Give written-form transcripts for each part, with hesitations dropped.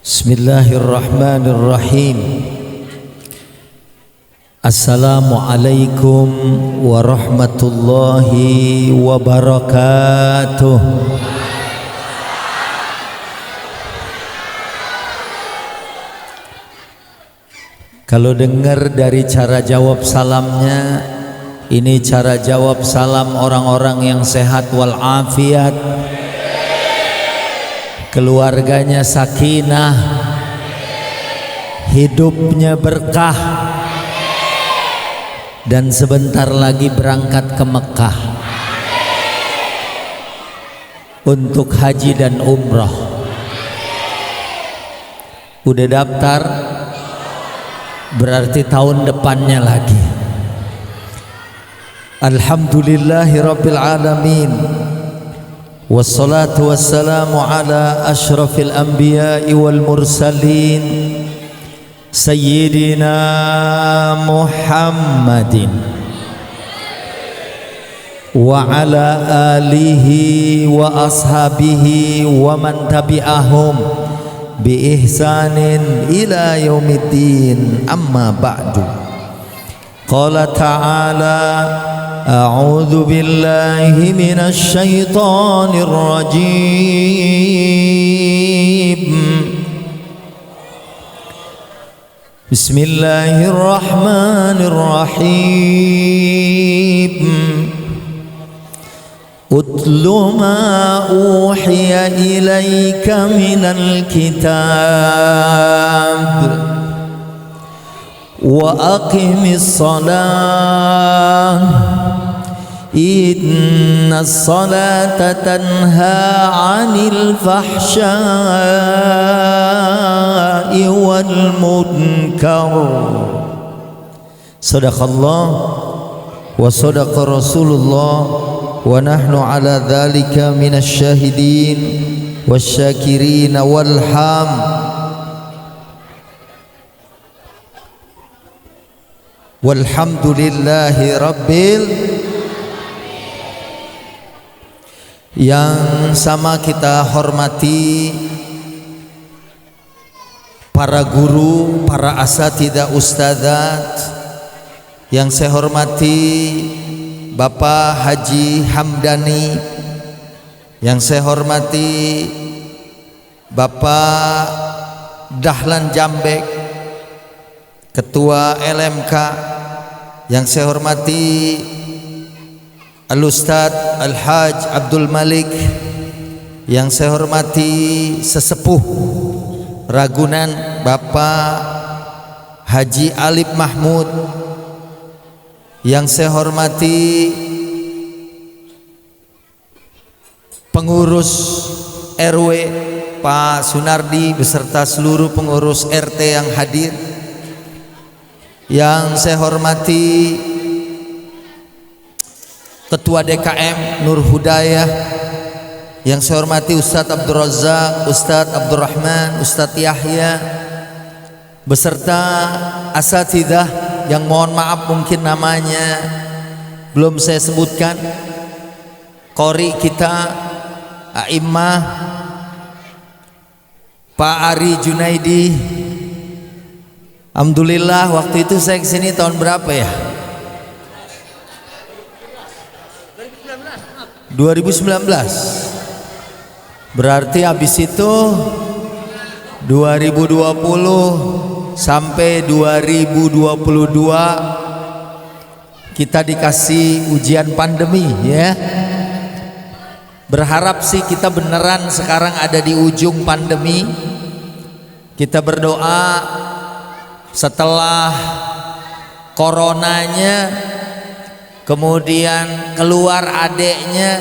Bismillahirrahmanirrahim. Assalamualaikum warahmatullahi wabarakatuh. Kalau dengar dari cara jawab salamnya, ini cara jawab salam orang-orang yang sehat walafiat, keluarganya sakinah, hidupnya berkah, dan sebentar lagi berangkat ke Mekah untuk haji dan umrah. Udah daftar? Berarti tahun depannya lagi. Alhamdulillahirabbil alamin. Wassalatu wassalamu ala asyrafil anbiya'i wal mursalin Sayyidina Muhammadin wa ala alihi wa ashabihi wa man tabi'ahum bi ihsanin ila yaumiddin, amma ba'du. Qala ta'ala a'udzu billahi minasy syaithanir rajim. Bismillahirrahmanirrahim. Utlu ma uhiya ilaika minal kitab wa aqimis salah innas salata tanha 'anil fahsya'i wal munkar. Shadaqallah wa shadaqa Rasulullah wa nahnu ala dzalika minasy syahidin wasyakirin walham. Walhamdulillahi rabbil. Yang sama kita hormati para guru, para asatidzah, ustadzat. Yang saya hormati Bapak Haji Hamdani, yang saya hormati Bapak Dahlan Jambek, Ketua LMK, yang saya hormati Al-Ustadz Al-Haj Abdul Malik, yang saya hormati sesepuh Ragunan Bapak Haji Alif Mahmud, yang saya hormati pengurus RW Pak Sunardi beserta seluruh pengurus RT yang hadir, yang saya hormati Ketua DKM Nur Hudayah, yang saya hormati Ustadz Abdul Razak, Ustadz Abdurrahman, Ustadz Yahya, beserta asatidzah yang mohon maaf mungkin namanya belum saya sebutkan, qori kita, a'immah, Pak Ari Junaidi. Alhamdulillah waktu itu saya kesini tahun berapa ya? 2019. Berarti habis itu 2020 sampai 2022 kita dikasih ujian pandemi ya. Berharap sih kita beneran sekarang ada di ujung pandemi. Kita berdoa setelah coronanya kemudian keluar adeknya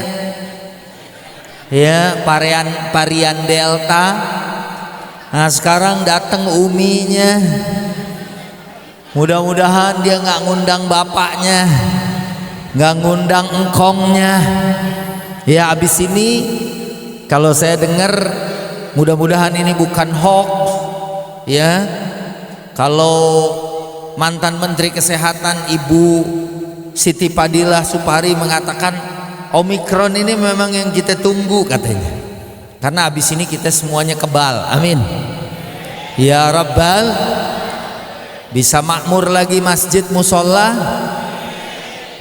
ya, varian Delta. Nah sekarang datang uminya, mudah-mudahan dia nggak ngundang bapaknya, nggak ngundang engkongnya ya. Abis ini kalau saya dengar mudah-mudahan ini bukan hoax ya. Kalau mantan Menteri Kesehatan Ibu Siti Fadilah Supari mengatakan Omikron ini memang yang kita tunggu katanya, karena abis ini kita semuanya kebal, amin. ya Rabbal, bisa makmur lagi masjid musola,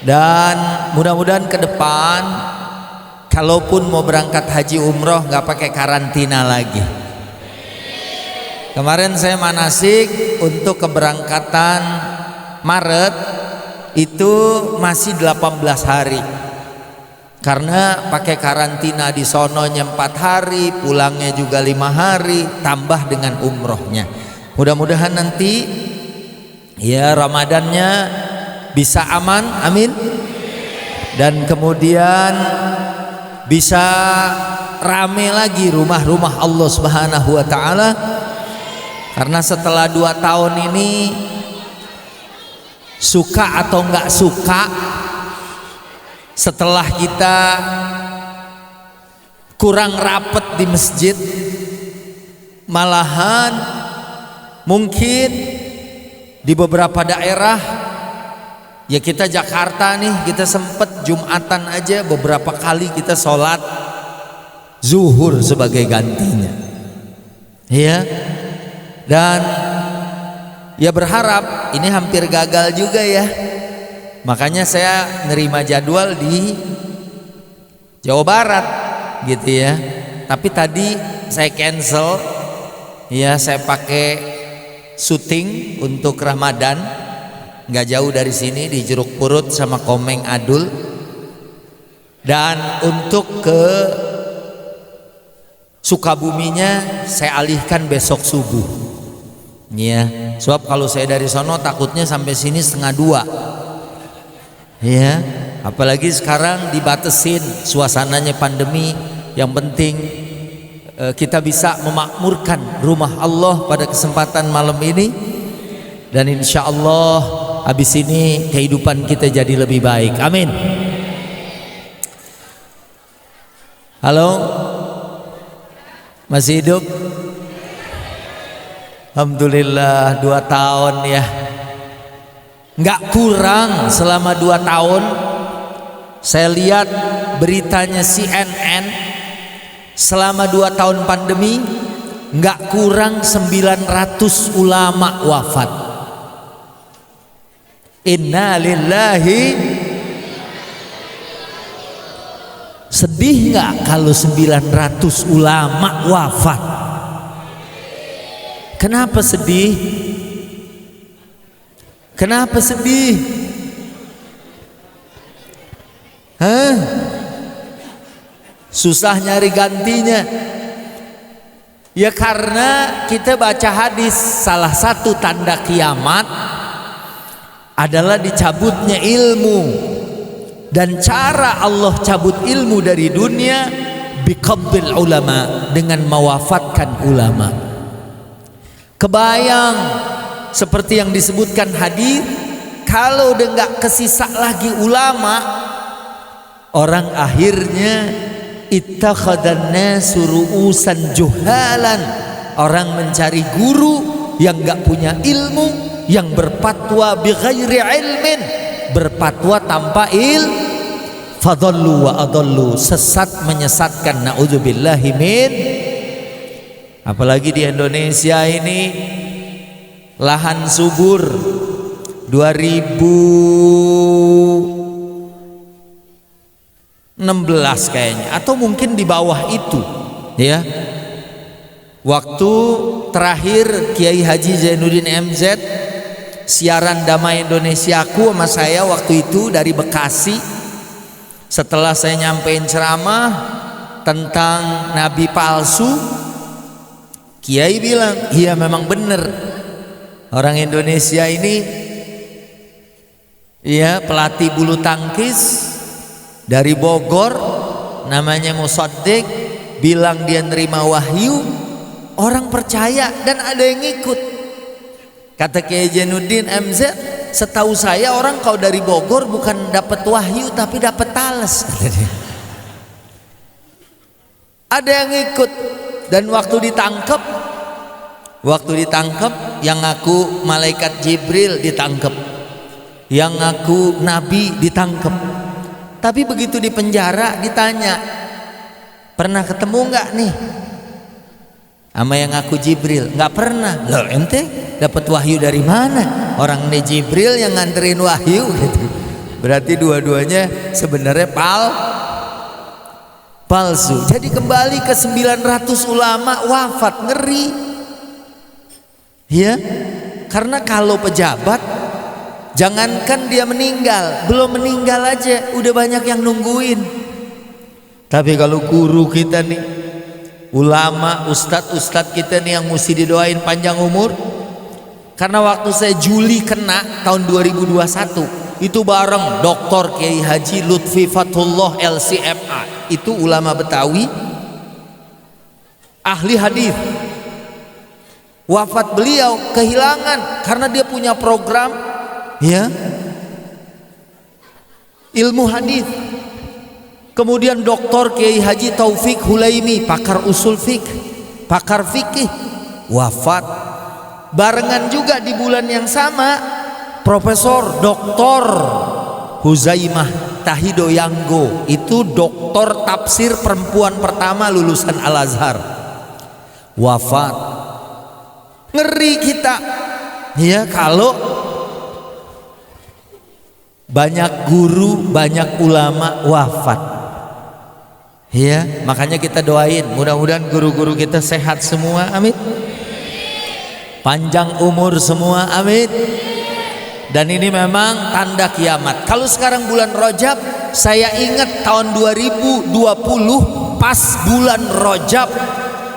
dan mudah-mudahan ke depan kalaupun mau berangkat haji umroh nggak pakai karantina lagi. Kemarin saya manasik untuk keberangkatan Maret itu masih 18 hari karena pakai karantina di sononya 4 hari, pulangnya juga 5 hari, tambah dengan umrohnya. Mudah-mudahan nanti ya Ramadannya bisa aman, amin, dan kemudian bisa rame lagi rumah-rumah Allah Subhanahu wa Ta'ala. Karena setelah 2 tahun ini, suka atau nggak suka, setelah kita kurang rapet di masjid, malahan mungkin di beberapa daerah, ya kita Jakarta nih, kita sempet Jumatan aja beberapa kali kita sholat zuhur sebagai gantinya, ya. Dan ya berharap ini hampir gagal juga ya. Makanya saya nerima jadwal di Jawa Barat gitu ya. Tapi tadi saya cancel, ya saya pakai syuting untuk Ramadan, nggak jauh dari sini di Jeruk Purut sama Komeng Adul. Dan untuk ke Sukabuminya saya alihkan besok subuh. Ya, sebab kalau saya dari sono takutnya sampai sini 1:30. Ya, apalagi sekarang dibatesin suasananya pandemi. Yang penting kita bisa memakmurkan rumah Allah pada kesempatan malam ini, dan insya Allah habis ini kehidupan kita jadi lebih baik. Amin. Halo, masih hidup? Alhamdulillah 2 tahun ya, nggak kurang. Selama 2 tahun saya lihat beritanya CNN, selama 2 tahun pandemi nggak kurang 900 ulama wafat. Inna lillahi. Sedih nggak kalau 900 ulama wafat? Kenapa sedih? Kenapa sedih? Hah? Susah nyari gantinya. Ya karena kita baca hadis, salah satu tanda kiamat adalah dicabutnya ilmu. Dan cara Allah cabut ilmu dari dunia biqabdil ulama, dengan mewafatkan ulama. Kebayang seperti yang disebutkan hadis, kalau udah nggak kesisa lagi ulama, orang akhirnya ittakhadhan nasu ru'usan juhalan, orang mencari guru yang nggak punya ilmu, yang berfatwa bighairi ilmin, berfatwa tanpa fadallu wa adallu, sesat menyesatkan, naudzubillahi min. Apalagi di Indonesia ini lahan subur 2016 kayaknya, atau mungkin di bawah itu ya. Waktu terakhir Kiai Haji Zainuddin MZ siaran Damai Indonesiaku sama saya waktu itu dari Bekasi, setelah saya nyampein ceramah tentang nabi palsu, Kiai bilang, iya memang benar, orang Indonesia ini ya pelatih bulu tangkis dari Bogor, namanya Musaddiq, bilang dia nerima wahyu, orang percaya dan ada yang ngikut. Kata Kiai Zainuddin MZ, setahu saya orang kalau dari Bogor bukan dapat wahyu tapi dapat talas. Ada yang ngikut. Dan waktu ditangkap yang ngaku malaikat Jibril ditangkap, yang ngaku nabi ditangkap. Tapi begitu di penjara ditanya, pernah ketemu nggak nih Sama yang ngaku Jibril, nggak pernah. Loh ente dapat wahyu dari mana? Orang ini Jibril yang nganterin wahyu gitu. Berarti dua-duanya sebenarnya palsu. Jadi kembali ke 900 ulama wafat, ngeri. Ya, karena kalau pejabat, jangankan dia meninggal, belum meninggal aja udah banyak yang nungguin. Tapi kalau guru kita nih, ulama, ustadz kita nih yang mesti didoain panjang umur. Karena waktu saya Juli kena tahun 2021 itu bareng Dr. Kiai Haji Lutfi Fatullah LCMA, itu ulama Betawi, ahli hadis. Wafat beliau kehilangan karena dia punya program ya ilmu hadis. Kemudian Dr. Kiai Haji Taufik Hulaimi, pakar usul fikih, pakar fikih, wafat. Barengan juga di bulan yang sama Profesor Dr. Huzaimah Tahido Yanggo, itu doktor tafsir perempuan pertama lulusan Al-Azhar, wafat. Ngeri kita ya kalau banyak guru, banyak ulama wafat. Ya, makanya kita doain mudah-mudahan guru-guru kita sehat semua, amin. Panjang umur semua, amin. Dan ini memang tanda kiamat. Kalau sekarang bulan Rajab, saya ingat tahun 2020 pas bulan Rajab,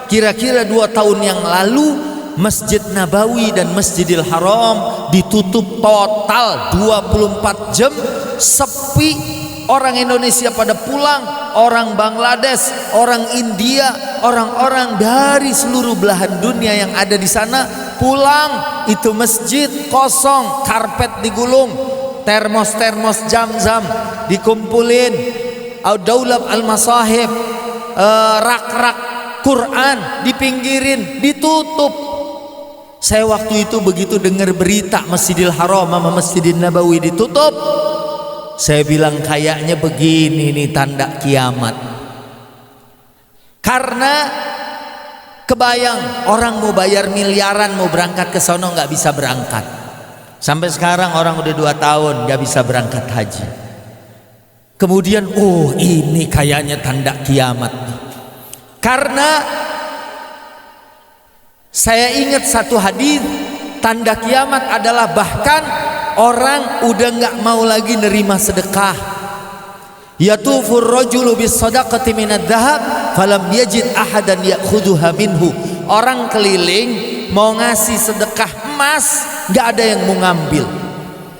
kira-kira 2 tahun yang lalu, Masjid Nabawi dan Masjidil Haram ditutup total 24 jam, sepi. Orang Indonesia pada pulang, orang Bangladesh, orang India, orang-orang dari seluruh belahan dunia yang ada di sana pulang. Itu masjid kosong, karpet digulung, termos-termos Zam-Zam dikumpulin, daulab al-masahib, rak-rak Quran dipinggirin, ditutup. Saya waktu itu begitu dengar berita Masjidil Haram sama Masjidil Nabawi ditutup, saya bilang kayaknya begini nih tanda kiamat. Karena kebayang orang mau bayar miliaran mau berangkat ke sono nggak bisa berangkat. Sampai sekarang orang udah 2 tahun nggak bisa berangkat haji. Kemudian ini kayaknya tanda kiamat. Karena saya ingat satu hadis, tanda kiamat adalah bahkan orang udah nggak mau lagi nerima sedekah. Yatufur rajulu bis sadaqati minadz dzahab falam yajid ahadan ya'khudhuha minhu. Orang keliling mau ngasih sedekah emas, nggak ada yang mau ngambil.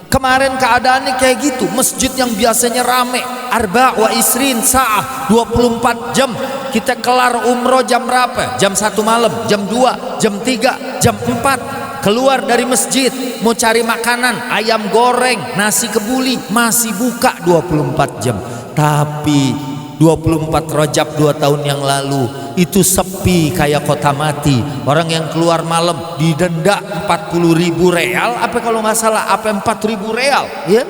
Kemarin keadaannya kayak gitu, masjid yang biasanya rame, arba wa isrin sa'ah, 24 jam. Kita kelar umroh jam berapa? Jam 1 malam, jam 2, jam 3, jam 4. Keluar dari masjid mau cari makanan, ayam goreng, nasi kebuli, masih buka 24 jam. Tapi 24 Rajab 2 tahun yang lalu itu sepi kayak kota mati. Orang yang keluar malam didenda 40.000 real, apa kalau nggak salah, apa 4.000 real ya,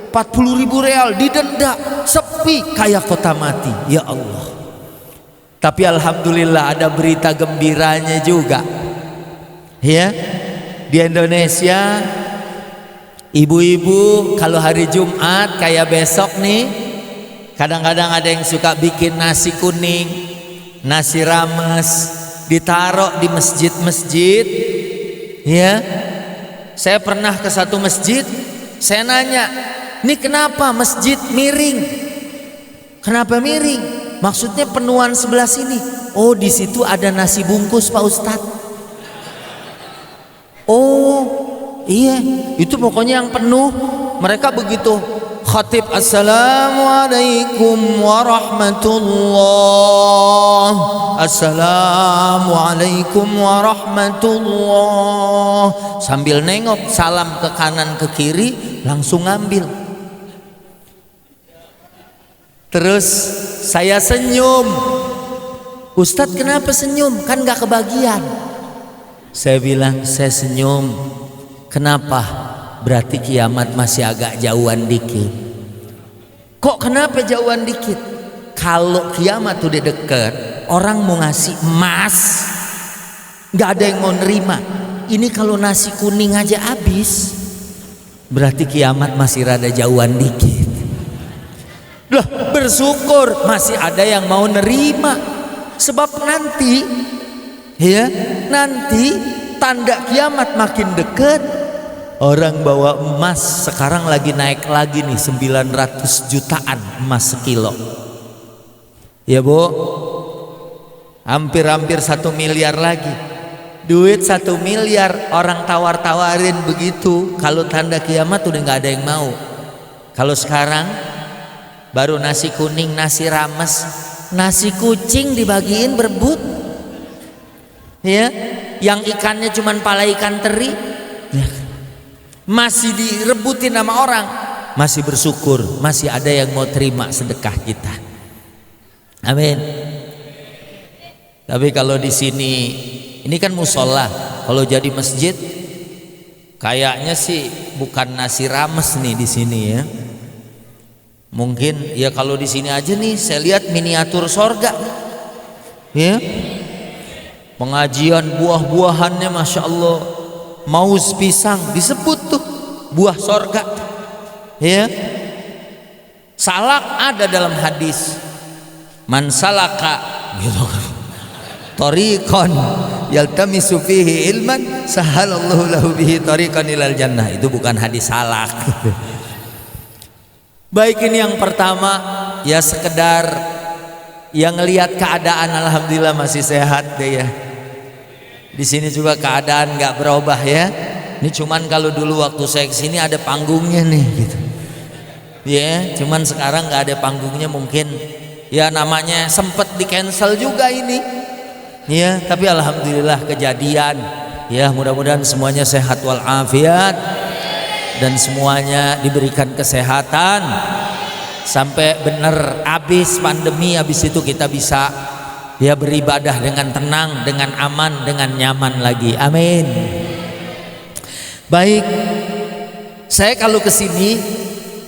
40.000 real didenda, sepi kayak kota mati. Ya Allah. Tapi alhamdulillah ada berita gembiranya juga ya. Di Indonesia ibu-ibu kalau hari Jumat kayak besok nih, kadang-kadang ada yang suka bikin nasi kuning, nasi rames, ditaruh di masjid-masjid ya. Saya pernah ke satu masjid, saya nanya, ini kenapa masjid miring? Kenapa miring? Maksudnya penuhan sebelah sini. Oh, di situ ada nasi bungkus Pak Ustadz. Oh iya, itu pokoknya yang penuh. Mereka begitu khatib, assalamualaikum warahmatullah, assalamualaikum warahmatullah, sambil nengok salam ke kanan ke kiri, langsung ngambil. Terus saya senyum, Ustadz kenapa senyum? Kan gak kebagian. Saya bilang, saya senyum. Kenapa? Berarti kiamat masih agak jauhan dikit. Kok kenapa jauhan dikit? Kalau kiamat udah deket, orang mau ngasih emas nggak ada yang mau nerima. Ini kalau nasi kuning aja habis, berarti kiamat masih rada jauhan dikit. Loh, bersyukur masih ada yang mau nerima. Sebab nanti tanda kiamat makin dekat. Orang bawa emas sekarang lagi naik lagi nih, 900 jutaan emas sekilo. Ya Bu, hampir 1 miliar lagi. Duit 1 miliar orang tawar-tawarin begitu. Kalau tanda kiamat udah nggak ada yang mau. Kalau sekarang baru nasi kuning, nasi rames, nasi kucing dibagiin berebut. Ya, yang ikannya cuman pala ikan teri, ya, masih direbutin sama orang. Masih bersyukur, masih ada yang mau terima sedekah kita. Amin. Tapi kalau di sini, ini kan musola, kalau jadi masjid kayaknya sih bukan nasi rames nih di sini ya. Mungkin ya kalau di sini aja nih saya lihat miniatur sorga. Ya. Pengajian buah-buahannya Masya Allah, maus pisang disebut tuh buah sorga. Ya. Salak ada dalam hadis, man salaka gitu, tariqan yaltamisu fihi ilman sahalallahu lahu bihi tariqan ilal jannah. Itu bukan hadis salak. Baik, ini yang pertama ya, sekedar yang ngelihat keadaan alhamdulillah masih sehat deh ya. Di sini juga keadaan nggak berubah ya. Ini cuman kalau dulu waktu saya kesini ada panggungnya nih gitu. Ya, cuman sekarang nggak ada panggungnya, mungkin ya namanya sempet di cancel juga ini. Ya, tapi alhamdulillah kejadian. Ya, mudah-mudahan semuanya sehat walafiat dan semuanya diberikan kesehatan sampai bener habis pandemi. Habis itu kita bisa ya beribadah dengan tenang, dengan aman, dengan nyaman lagi. Amin. Baik, saya kalau kesini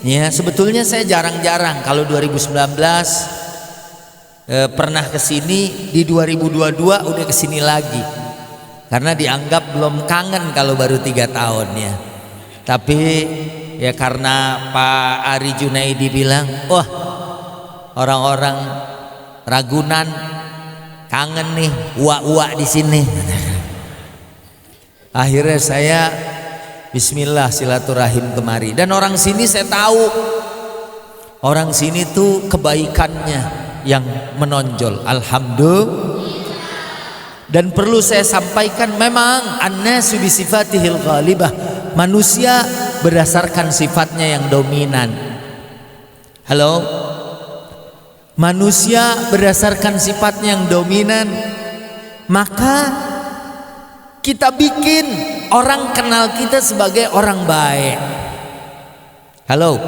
ya sebetulnya saya jarang-jarang. Kalau 2019 pernah kesini, di 2022 udah kesini lagi karena dianggap belum kangen kalau baru 3 tahun ya. Tapi ya karena Pak Ari Junaidi bilang, wah orang-orang Ragunan kangen nih uak-uak di sini. Akhirnya saya bismillah silaturahim kemari. Dan orang sini saya tahu, orang sini tuh kebaikannya yang menonjol, alhamdulillah. Dan perlu saya sampaikan, memang an-nasu bi sifatihil ghalibah, manusia berdasarkan sifatnya yang dominan. Halo, manusia berdasarkan sifatnya yang dominan, maka kita bikin orang kenal kita sebagai orang baik. Halo,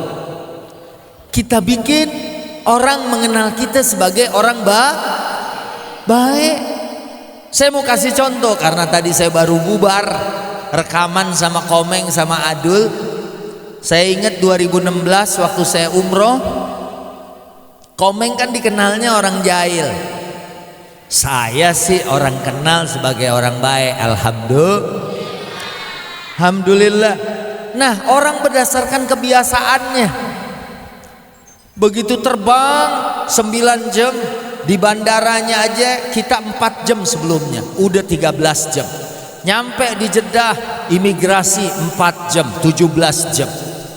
kita bikin orang mengenal kita sebagai orang baik. Saya mau kasih contoh karena tadi saya baru bubar rekaman sama Komeng sama Adul. Saya ingat 2016 waktu saya umroh, Komeng kan dikenalnya orang jahil, saya sih orang kenal sebagai orang baik. Alhamdulillah. Nah, orang berdasarkan kebiasaannya, begitu terbang 9 jam, di bandaranya aja kita 4 jam sebelumnya, udah 13 jam. Nyampe di Jeddah imigrasi 4 jam, 17 jam.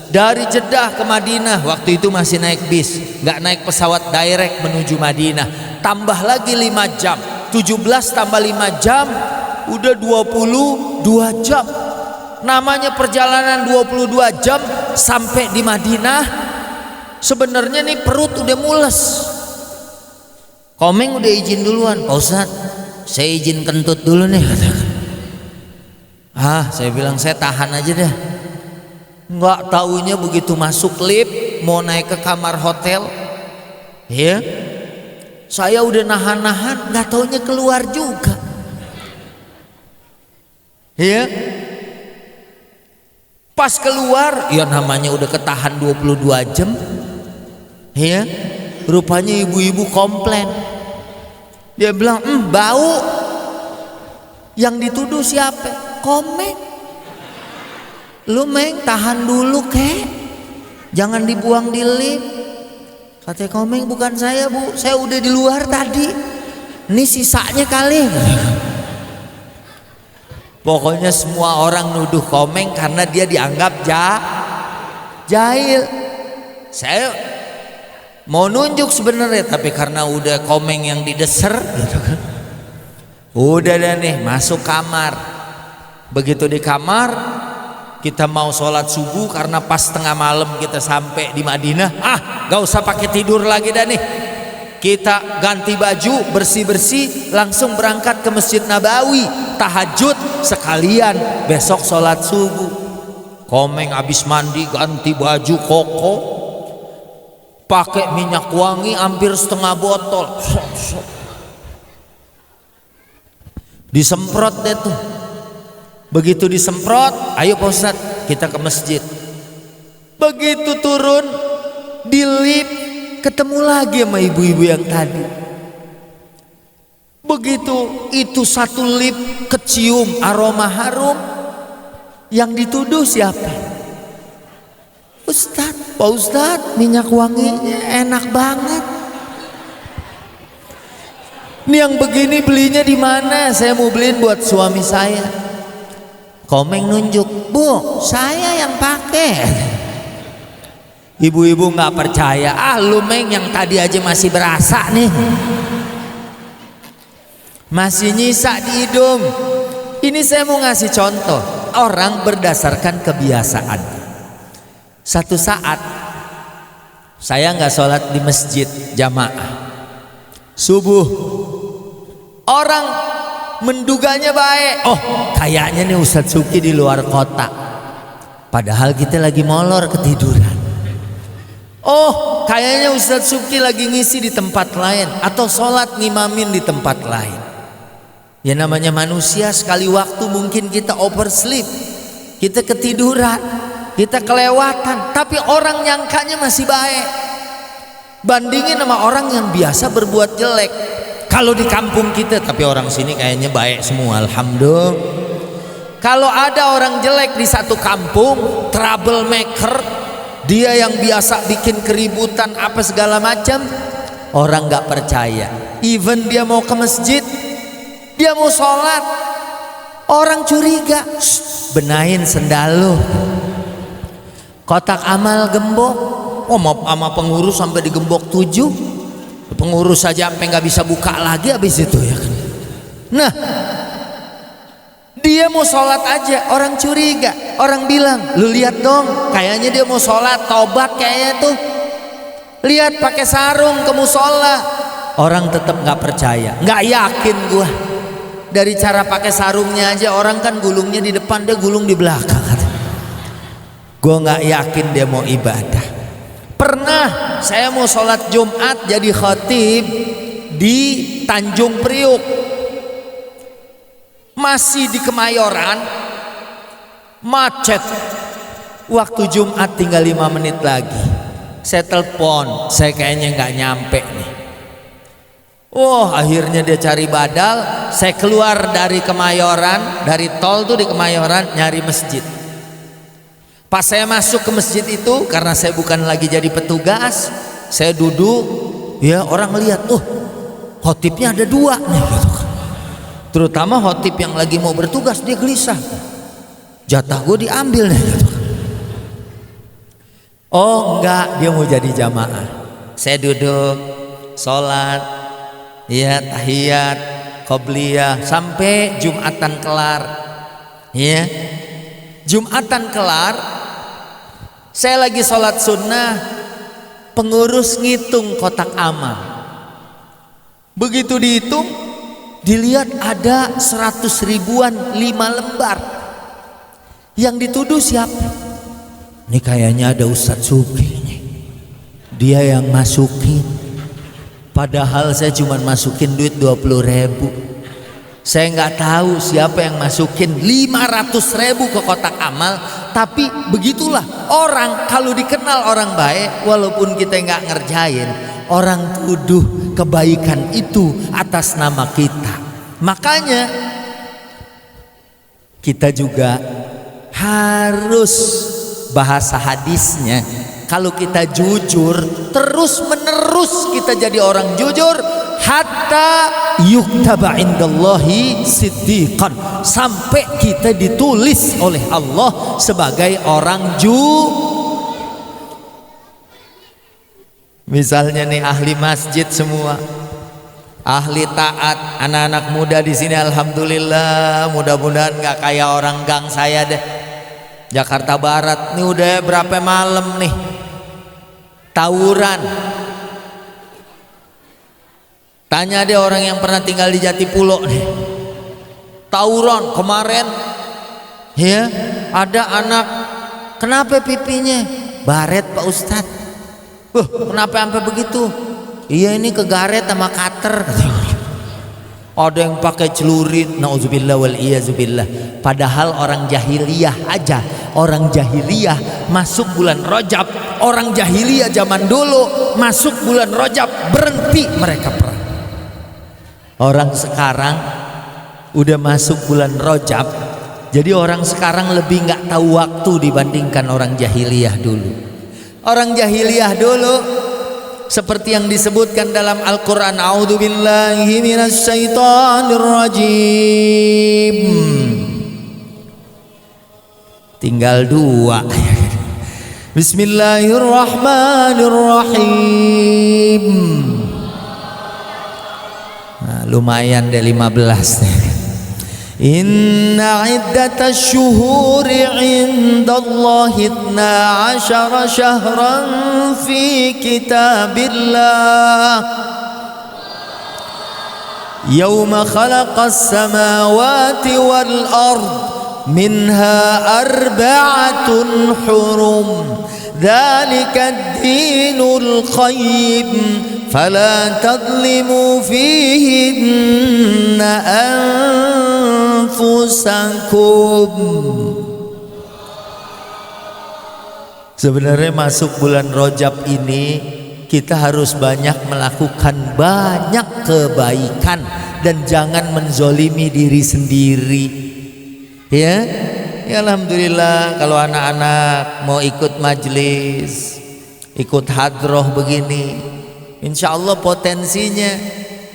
Dari Jeddah ke Madinah waktu itu masih naik bis, nggak naik pesawat direct menuju Madinah, tambah lagi 5 jam, 17 tambah 5 jam udah 22 jam. Namanya perjalanan 22 jam sampai di Madinah, sebenarnya nih perut udah mules. Komeng udah izin duluan, Pak Ustadz saya izin kentut dulu nih. Saya bilang saya tahan aja deh. Nggak taunya begitu masuk lift mau naik ke kamar hotel, ya saya udah nahan-nahan, nggak taunya keluar juga. Ya pas keluar, ya namanya udah ketahan 22 jam. Ya rupanya ibu-ibu komplain. Dia bilang bau. Yang dituduh siapa? Komeng. Lu Meng tahan dulu kek, jangan dibuang di lift. Kata Komeng, bukan saya Bu, saya udah di luar tadi, ini sisanya kali. Pokoknya semua orang nuduh Komeng karena dia dianggap jahil. Saya mau nunjuk sebenarnya, tapi karena udah Komeng yang dideser gitu kan, udah dah nih masuk kamar. Begitu di kamar, kita mau sholat subuh karena pas tengah malam kita sampai di Madinah. Gak usah pakai tidur lagi dah nih, kita ganti baju, bersih-bersih, langsung berangkat ke Masjid Nabawi tahajud sekalian besok sholat subuh. Komeng habis mandi ganti baju koko, pakai minyak wangi hampir setengah botol, disemprot deh tuh. Begitu disemprot, ayo Pak Ustadz kita ke masjid. Begitu turun di lift, ketemu lagi sama ibu-ibu yang tadi. Begitu itu satu lift kecium aroma harum, yang dituduh siapa? Ustadz, Pak Ustadz minyak wanginya enak banget. Ini yang begini belinya di mana? Saya mau beliin buat suami saya. Komeng nunjuk, Bu, saya yang pakai. Ibu-ibu nggak percaya. Lu Meng yang tadi aja masih berasa nih, masih nyisa di hidung. Ini saya mau ngasih contoh, orang berdasarkan kebiasaan. Satu saat saya nggak sholat di masjid jamaah subuh, orang menduganya baik. Oh, kayaknya nih Ustadz Suki di luar kota. Padahal kita lagi molor ketiduran. Oh, kayaknya Ustadz Suki lagi ngisi di tempat lain atau sholat ngimamin di tempat lain. Ya namanya manusia, sekali waktu mungkin kita oversleep, kita ketiduran, kita kelewatan. Tapi orang nyangkanya masih baik. Bandingin sama orang yang biasa berbuat jelek. Kalau di kampung kita, tapi orang sini kayaknya baik semua, alhamdulillah. Kalau ada orang jelek di satu kampung, troublemaker, dia yang biasa bikin keributan apa segala macam, orang nggak percaya. Even dia mau ke masjid, dia mau sholat, orang curiga. Benahin sendal lo, kotak amal gembok. Oh, sama pengurus sampai digembok 7. Pengurus saja sampai nggak bisa buka lagi habis itu ya kan. Nah, dia mau sholat aja orang curiga, orang bilang, lu lihat dong, kayaknya dia mau sholat tobat kayaknya tuh, lihat pakai sarung ke musola. Orang tetap nggak percaya, nggak yakin gua. Dari cara pakai sarungnya aja, orang kan gulungnya di depan, dia gulung di belakang. Gua nggak yakin dia mau ibadah. Pernah saya mau sholat Jumat jadi khatib di Tanjung Priuk, masih di Kemayoran, macet. Waktu Jumat tinggal 5 menit lagi, saya telepon, saya kayaknya nggak nyampe nih. Akhirnya dia cari badal. Saya keluar dari Kemayoran, dari tol tuh di Kemayoran, nyari masjid. Pas saya masuk ke masjid itu, karena saya bukan lagi jadi petugas, saya duduk, ya orang lihat, khotibnya ada 2 nih gitu kan. Terutama khotib yang lagi mau bertugas, dia gelisah, jatah gue diambil nih gitu kan. Oh enggak, dia mau jadi jamaah. Saya duduk, sholat, ya tahiyat, qobliyah, sampai Jumatan kelar. Ya, Jumatan kelar, saya lagi sholat sunnah, pengurus ngitung kotak amal. Begitu dihitung, dilihat ada 100 ribuan 5 lembar. Yang dituduh siapa? Ini kayaknya ada Ustadz Suki nih, dia yang masukin. Padahal saya cuma masukin duit 20 ribu. Saya nggak tahu siapa yang masukin 500 ribu ke kotak amal. Tapi begitulah orang, kalau dikenal orang baik, walaupun kita nggak ngerjain, orang tuduh kebaikan itu atas nama kita. Makanya kita juga harus bahasa hadisnya, kalau kita jujur terus menerus kita jadi orang jujur, hatta yuktaba indallahi siddiqan, sampai kita ditulis oleh Allah sebagai orang Misalnya nih ahli masjid semua, ahli taat, anak-anak muda di sini alhamdulillah, mudah-mudahan nggak kayak orang gang saya deh. Jakarta Barat nih udah berapa malam nih tawuran. Tanya deh orang yang pernah tinggal di Jatipulo nih, tawuran kemarin ya, ada anak kenapa pipinya baret Pak Ustadz. Kenapa sampai begitu? Iya ini kegaret sama cutter. Ada yang pakai celurit, nauzubillah wal iyazubillah. Padahal orang jahiliyah aja, orang jahiliyah masuk bulan Rajab, orang jahiliyah zaman dulu masuk bulan Rajab berhenti mereka perang. Orang sekarang udah masuk bulan Rajab, jadi orang sekarang lebih nggak tahu waktu dibandingkan orang jahiliyah dulu. Orang jahiliyah dulu seperti yang disebutkan dalam Al-Quran, a'udzubillahi minasyaitonirrajim, tinggal 2. Bismillahirrahmanirrahim. Nah, lumayan deh 15 nih. Inna iddatash syuhuri indallahi 12 syahran fi kitabillah yawma khalaqas samawati wal ard minha arba'atun hurum dzalika ad-dinul qayyim fala tadlimu fihinna anfusakum. Sebenarnya masuk bulan Rajab ini kita harus banyak melakukan banyak kebaikan dan jangan menzolimi diri sendiri ya. Ya alhamdulillah kalau anak-anak mau ikut majelis, ikut hadroh begini, insya Allah potensinya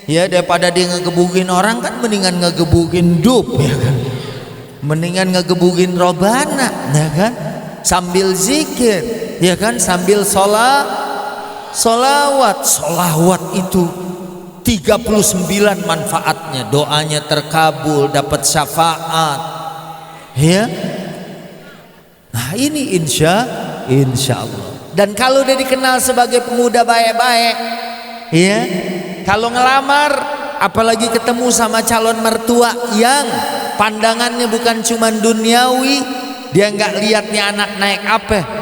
ya, daripada dia ngegebugin orang kan mendingan ngegebugin dub ya kan, mendingan ngegebugin robana ya kan, sambil zikir ya kan, sambil solawat itu 39 manfaatnya, doanya terkabul, dapat syafaat ya. Nah ini insya Allah. Dan kalau dia dikenal sebagai pemuda baik-baik ya, kalau ngelamar apalagi ketemu sama calon mertua yang pandangannya bukan cuma duniawi, dia nggak lihat nih anak naik apa,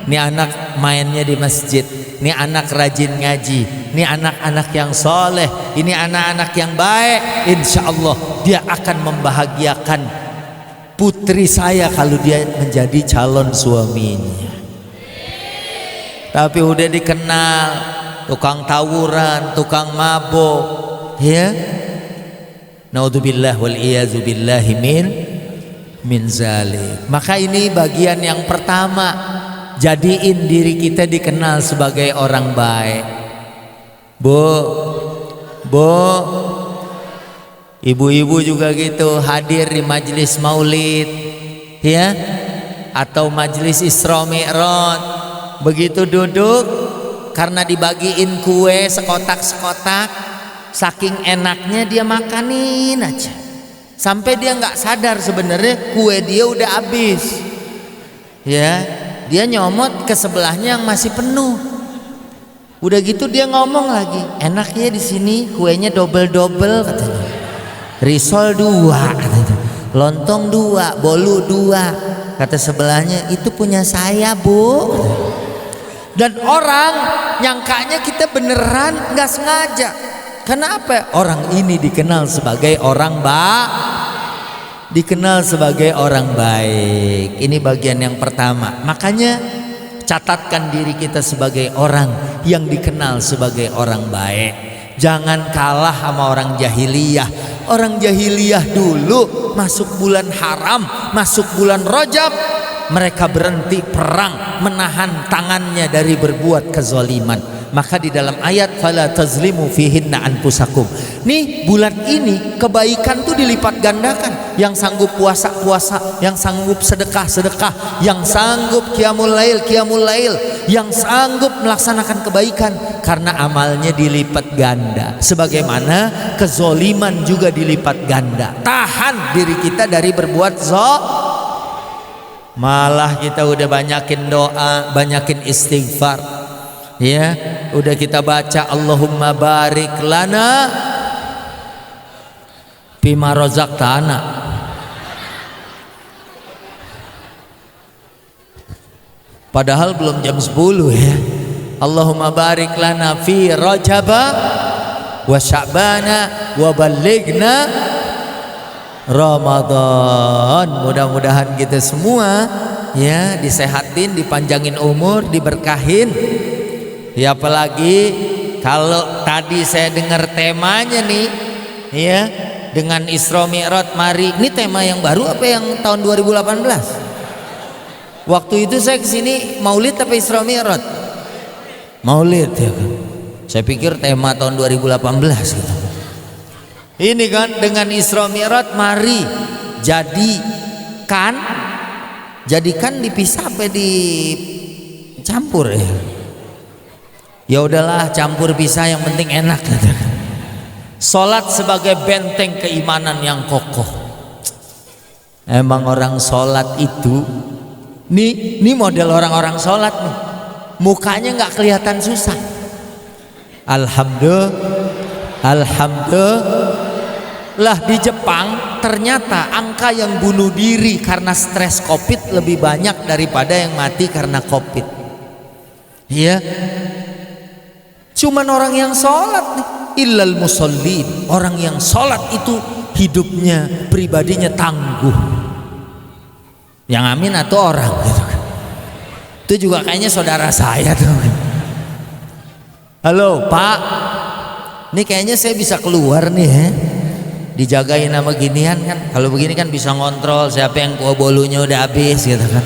nih anak mainnya di masjid, nih anak rajin ngaji, nih anak-anak yang soleh, ini anak-anak yang baik, insya Allah dia akan membahagiakan putri saya kalau dia menjadi calon suaminya. Tapi udah dikenal tukang tawuran, tukang mabuk ya, naudzubillah wal iyazubillahi min zalik. Maka ini bagian yang pertama, jadiin diri kita dikenal sebagai orang baik. Bu, ibu-ibu juga gitu, hadir di majelis maulid ya, atau majelis Isra Mi'raj, begitu duduk karena dibagiin kue sekotak-sekotak, saking enaknya dia makanin aja sampai dia nggak sadar sebenarnya kue dia udah habis ya, dia nyomot ke sebelahnya yang masih penuh. Udah gitu dia ngomong lagi, enaknya di sini kuenya double katanya, risol 2 katanya, lontong 2, bolu 2. Kata sebelahnya, itu punya saya bu. Dan orang nyangkanya kita beneran nggak sengaja. Kenapa? Orang ini dikenal sebagai orang baik. Ini bagian yang pertama. Makanya catatkan diri kita sebagai orang yang dikenal sebagai orang baik. Jangan kalah sama orang jahiliyah. Orang jahiliyah dulu masuk bulan haram, masuk bulan Rajab, mereka berhenti perang, menahan tangannya dari berbuat kezaliman. Maka di dalam ayat fala tazlimu fihinna anfusakum. Nih bulan ini kebaikan tuh dilipat gandakan. Yang sanggup puasa puasa, yang sanggup sedekah sedekah, yang sanggup qiyamul lail, yang sanggup melaksanakan kebaikan karena amalnya dilipat ganda. Sebagaimana kezoliman juga dilipat ganda. Tahan diri kita dari berbuat malah kita udah banyakin doa, banyakin istighfar. Ya, udah kita baca Allahumma barik lana bima razaqtana. Padahal belum jam 10 ya. Allahumma barik lana fi Rajaba wa Sya'bana wa ballighna Ramadan. Mudah-mudahan kita semua ya disehatin, dipanjangin umur, diberkahin. Ya apalagi kalau tadi saya dengar temanya nih ya dengan Isra Mi'raj mari. Ini tema yang baru apa yang tahun 2018? Waktu itu saya kesini Maulid apa Isra Mi'raj? Maulid ya kan. Saya pikir tema tahun 2018 gitu. Ini kan dengan Isra Mi'raj mari jadikan dipisah apa dicampur ya. Ya udahlah campur pisah yang penting enak gitu. Salat sebagai benteng keimanan yang kokoh. Emang orang salat itu nih model orang-orang salat nih. Mukanya nggak kelihatan susah. Alhamdulillah di Jepang ternyata angka yang bunuh diri karena stres Covid lebih banyak daripada yang mati karena Covid. Iya. Cuman orang yang sholat nih, illal musallin, orang yang sholat itu hidupnya pribadinya tangguh. Yang amin atau orang gitu kan. Itu juga kayaknya saudara saya tuh. Halo Pak, ini kayaknya saya bisa keluar nih ya. Dijagain sama ginian kan. Kalau begini kan bisa ngontrol siapa yang kuah bolunya udah habis gitu kan.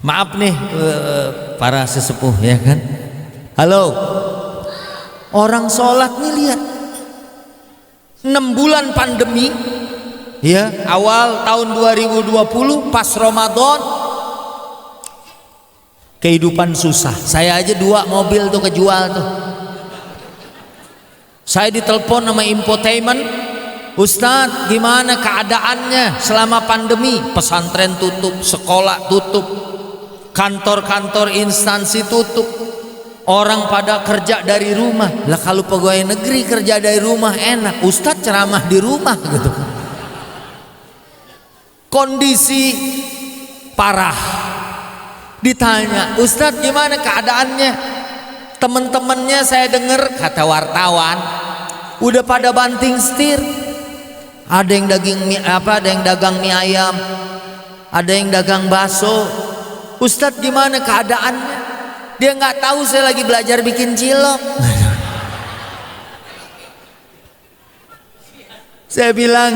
Maaf nih para sesepuh ya kan. Halo, orang sholat nih lihat 6 bulan pandemi ya, awal tahun 2020 pas Ramadan kehidupan susah. Saya aja 2 mobil tuh kejual tuh. Saya ditelepon sama infotainment, Ustadz gimana keadaannya selama pandemi? Pesantren tutup, sekolah tutup, kantor-kantor instansi tutup, orang pada kerja dari rumah. Lah kalau pegawai negeri kerja dari rumah enak, Ustadz ceramah di rumah gitu. Kondisi parah. Ditanya, Ustadz gimana keadaannya? Temen-temennya saya dengar kata wartawan udah pada banting setir. Ada yang ada yang dagang mie ayam, ada yang dagang bakso. Ustadz gimana keadaannya? Dia nggak tahu saya lagi belajar bikin cilok. Saya bilang,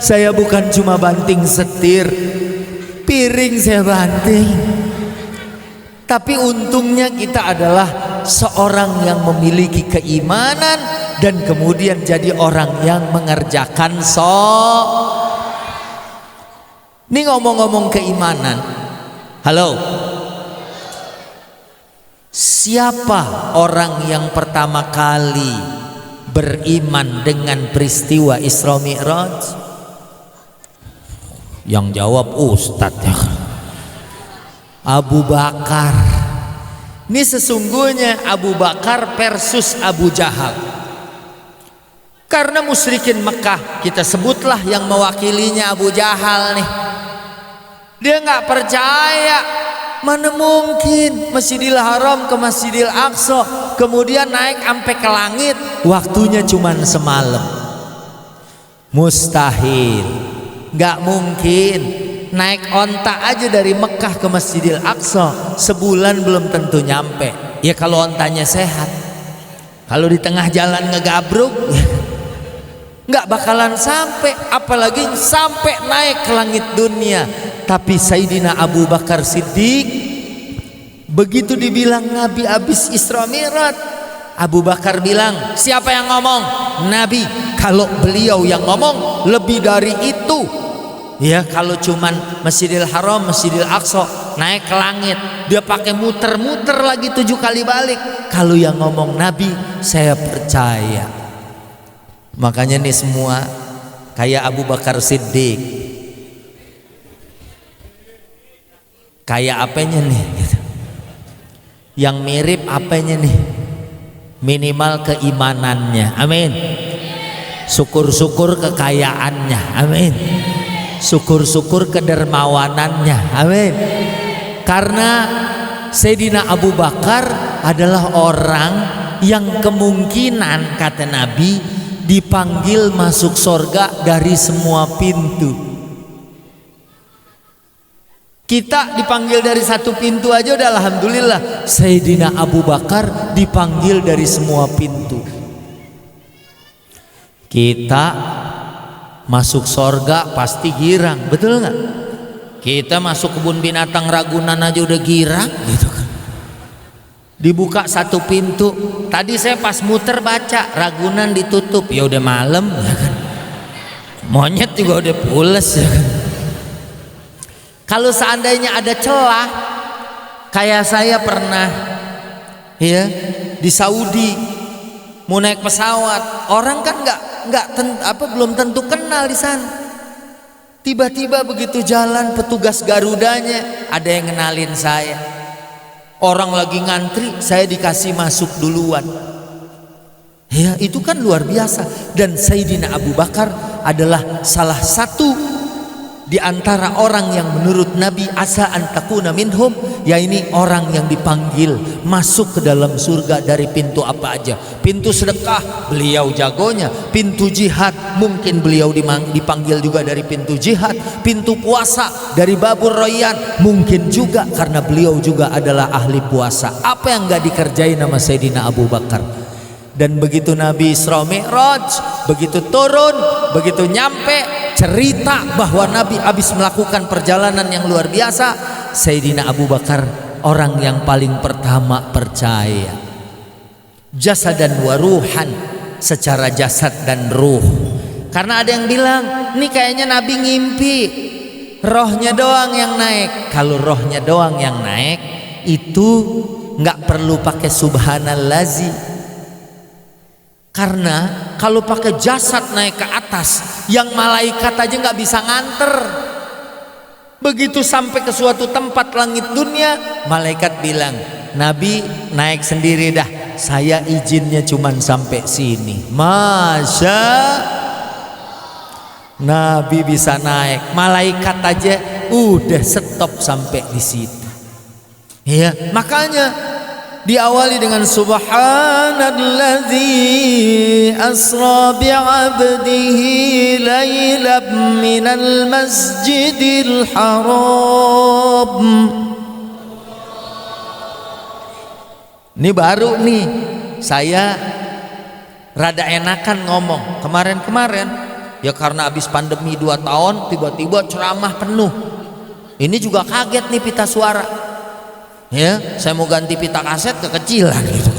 saya bukan cuma banting setir, piring saya banting. Tapi untungnya kita adalah seorang yang memiliki keimanan dan kemudian jadi orang yang mengerjakan Ini ngomong-ngomong keimanan. Halo. Siapa orang yang pertama kali beriman dengan peristiwa Isra Mi'raj? Yang jawab Ustadz ya. Abu Bakar. Ini sesungguhnya Abu Bakar versus Abu Jahal. Karena musyrikin Mekah, kita sebutlah yang mewakilinya Abu Jahal nih. Dia nggak percaya. Mana mungkin Masjidil Haram ke Masjidil Aqsa kemudian naik sampai ke langit waktunya cuman semalam. Mustahil. Nggak mungkin. Naik onta aja dari Mekah ke Masjidil Aqsa sebulan belum tentu nyampe. Ya kalau ontanya sehat. Kalau di tengah jalan ngegabruk nggak bakalan sampai, apalagi sampai naik ke langit dunia. Tapi Sayyidina Abu Bakar Siddiq begitu dibilang Nabi habis Isra Mi'raj, Abu Bakar bilang, siapa yang ngomong? Nabi. Kalau beliau yang ngomong lebih dari itu ya, kalau cuman Masjidil Haram, Masjidil Aqsa naik ke langit, dia pakai muter-muter lagi 7 kali balik. Kalau yang ngomong Nabi, saya percaya. Makanya nih semua kayak Abu Bakar Siddiq, kayak apanya nih gitu. Yang mirip apanya nih? Minimal keimanannya, amin. Syukur-syukur kekayaannya, amin. Syukur-syukur kedermawanannya, amin. Karena Sayyidina Abu Bakar adalah orang yang kemungkinan kata Nabi dipanggil masuk surga dari semua pintu. Kita dipanggil dari satu pintu aja udah alhamdulillah. Sayyidina Abu Bakar dipanggil dari semua pintu. Kita masuk surga pasti girang, betul nggak? Kita masuk kebun binatang Ragunan aja udah girang gitu kan. Dibuka satu pintu, tadi saya pas muter baca Ragunan ditutup, ya udah malam ya kan. Monyet juga udah pules ya kan. Kalau seandainya ada celah, kayak saya pernah ya di Saudi mau naik pesawat, orang kan belum tentu kenal di sana. Tiba-tiba begitu jalan petugas Garudanya ada yang kenalin saya. Orang lagi ngantri, saya dikasih masuk duluan. Ya, itu kan luar biasa. Dan Sayyidina Abu Bakar adalah salah satu di antara orang yang menurut Nabi asa antakuna minhum, ya ini orang yang dipanggil masuk ke dalam surga dari pintu apa aja. Pintu sedekah beliau jagonya, pintu jihad mungkin beliau dipanggil juga dari pintu jihad, pintu puasa dari babur royan mungkin juga karena beliau juga adalah ahli puasa. Apa yang gak dikerjain sama Sayyidina Abu Bakar? Dan begitu Nabi Isra Mi'raj, begitu turun, begitu nyampe, cerita bahwa Nabi habis melakukan perjalanan yang luar biasa, Sayyidina Abu Bakar orang yang paling pertama percaya. Jasad dan waruhan, secara jasad dan ruh. Karena ada yang bilang, ini kayaknya Nabi ngimpi, rohnya doang yang naik. Kalau rohnya doang yang naik, itu nggak perlu pakai subhanallazi. Karena kalau pakai jasad naik ke atas, yang malaikat aja nggak bisa nganter. Begitu sampai ke suatu tempat langit dunia, malaikat bilang, Nabi naik sendiri dah, saya izinnya cuman sampai sini. Masya Nabi bisa naik, malaikat aja udah stop sampai di situ. Ya, makanya diawali dengan subhanalladzi asra bi'abdihi laylan minal masjidil haram. Ini baru nih saya rada enakan ngomong. Kemarin-kemarin ya karena habis pandemi 2 tahun tiba-tiba ceramah penuh. Ini juga kaget nih pita suara. Ya, saya mau ganti pita kaset kekecilan gitu.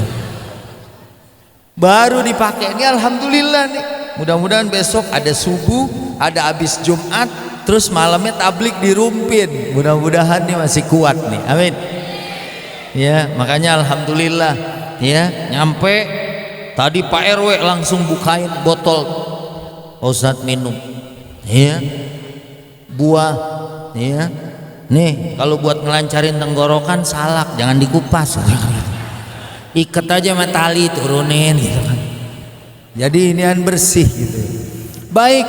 Baru dipakai ini alhamdulillah nih. Mudah-mudahan besok ada subuh, ada habis Jumat, terus malamnya tablik di Rumpin. Mudah-mudahan nih masih kuat nih. Amin. Ya, makanya alhamdulillah ya, nyampe tadi Pak RW langsung bukain botol Ustadz minum. Ya. Buah ya. Nih kalau buat ngelancarin tenggorokan salak jangan dikupas, ikat aja sama tali turunin gitu kan. Jadi inian bersih gitu. Baik,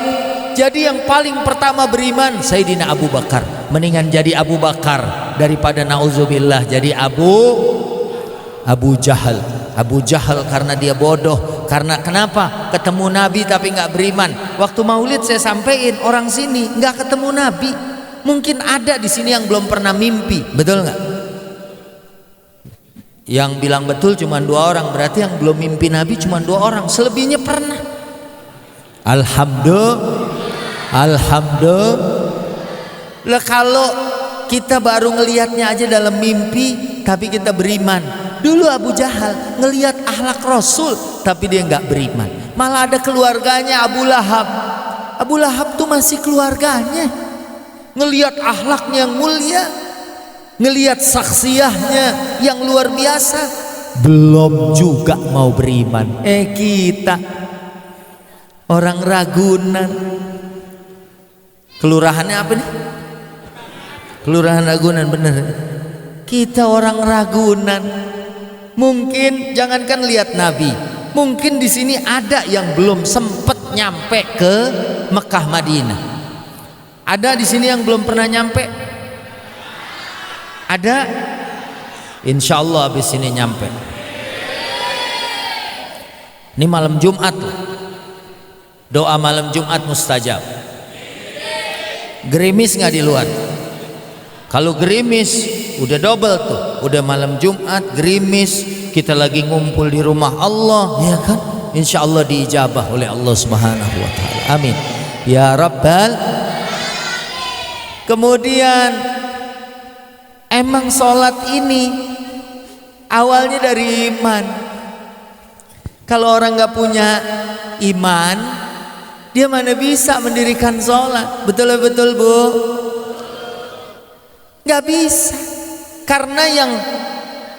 jadi yang paling pertama beriman Sayyidina Abu Bakar. Mendingan jadi Abu Bakar daripada nauzubillah jadi Abu Jahal. Abu Jahal karena dia bodoh. Karena kenapa? Ketemu Nabi tapi nggak beriman. Waktu maulid saya sampein orang sini nggak ketemu Nabi. Mungkin ada di sini yang belum pernah mimpi, betul nggak? Yang bilang betul cuma 2 orang, berarti yang belum mimpi Nabi cuma 2 orang. Selebihnya pernah. Alhamdulillah. Kalau kita baru ngelihatnya aja dalam mimpi, tapi kita beriman. Dulu Abu Jahal ngelihat akhlak Rasul, tapi dia nggak beriman. Malah ada keluarganya Abu Lahab. Abu Lahab tuh masih keluarganya. Ngelihat akhlaknya yang mulia, ngelihat saksiyahnya yang luar biasa, belum juga mau beriman. Kita orang Ragunan, kelurahannya apa nih? Kelurahan Ragunan, bener. Kita orang Ragunan, mungkin jangankan lihat Nabi, mungkin di sini ada yang belum sempat nyampe ke Mekah Madinah. Ada di sini yang belum pernah nyampe? Ada? Insya Allah habis ini nyampe. Ini malam Jumat loh. Doa malam Jumat mustajab. Gerimis nggak di luar? Kalau gerimis udah double tuh. Udah malam Jumat gerimis, kita lagi ngumpul di rumah Allah, ya kan? Insya Allah diijabah oleh Allah Subhanahu wa Ta'ala. Amin ya Rabbal. Kemudian emang sholat ini awalnya dari iman. Kalau orang nggak punya iman, dia mana bisa mendirikan sholat? Betul Bu? Nggak bisa. Karena yang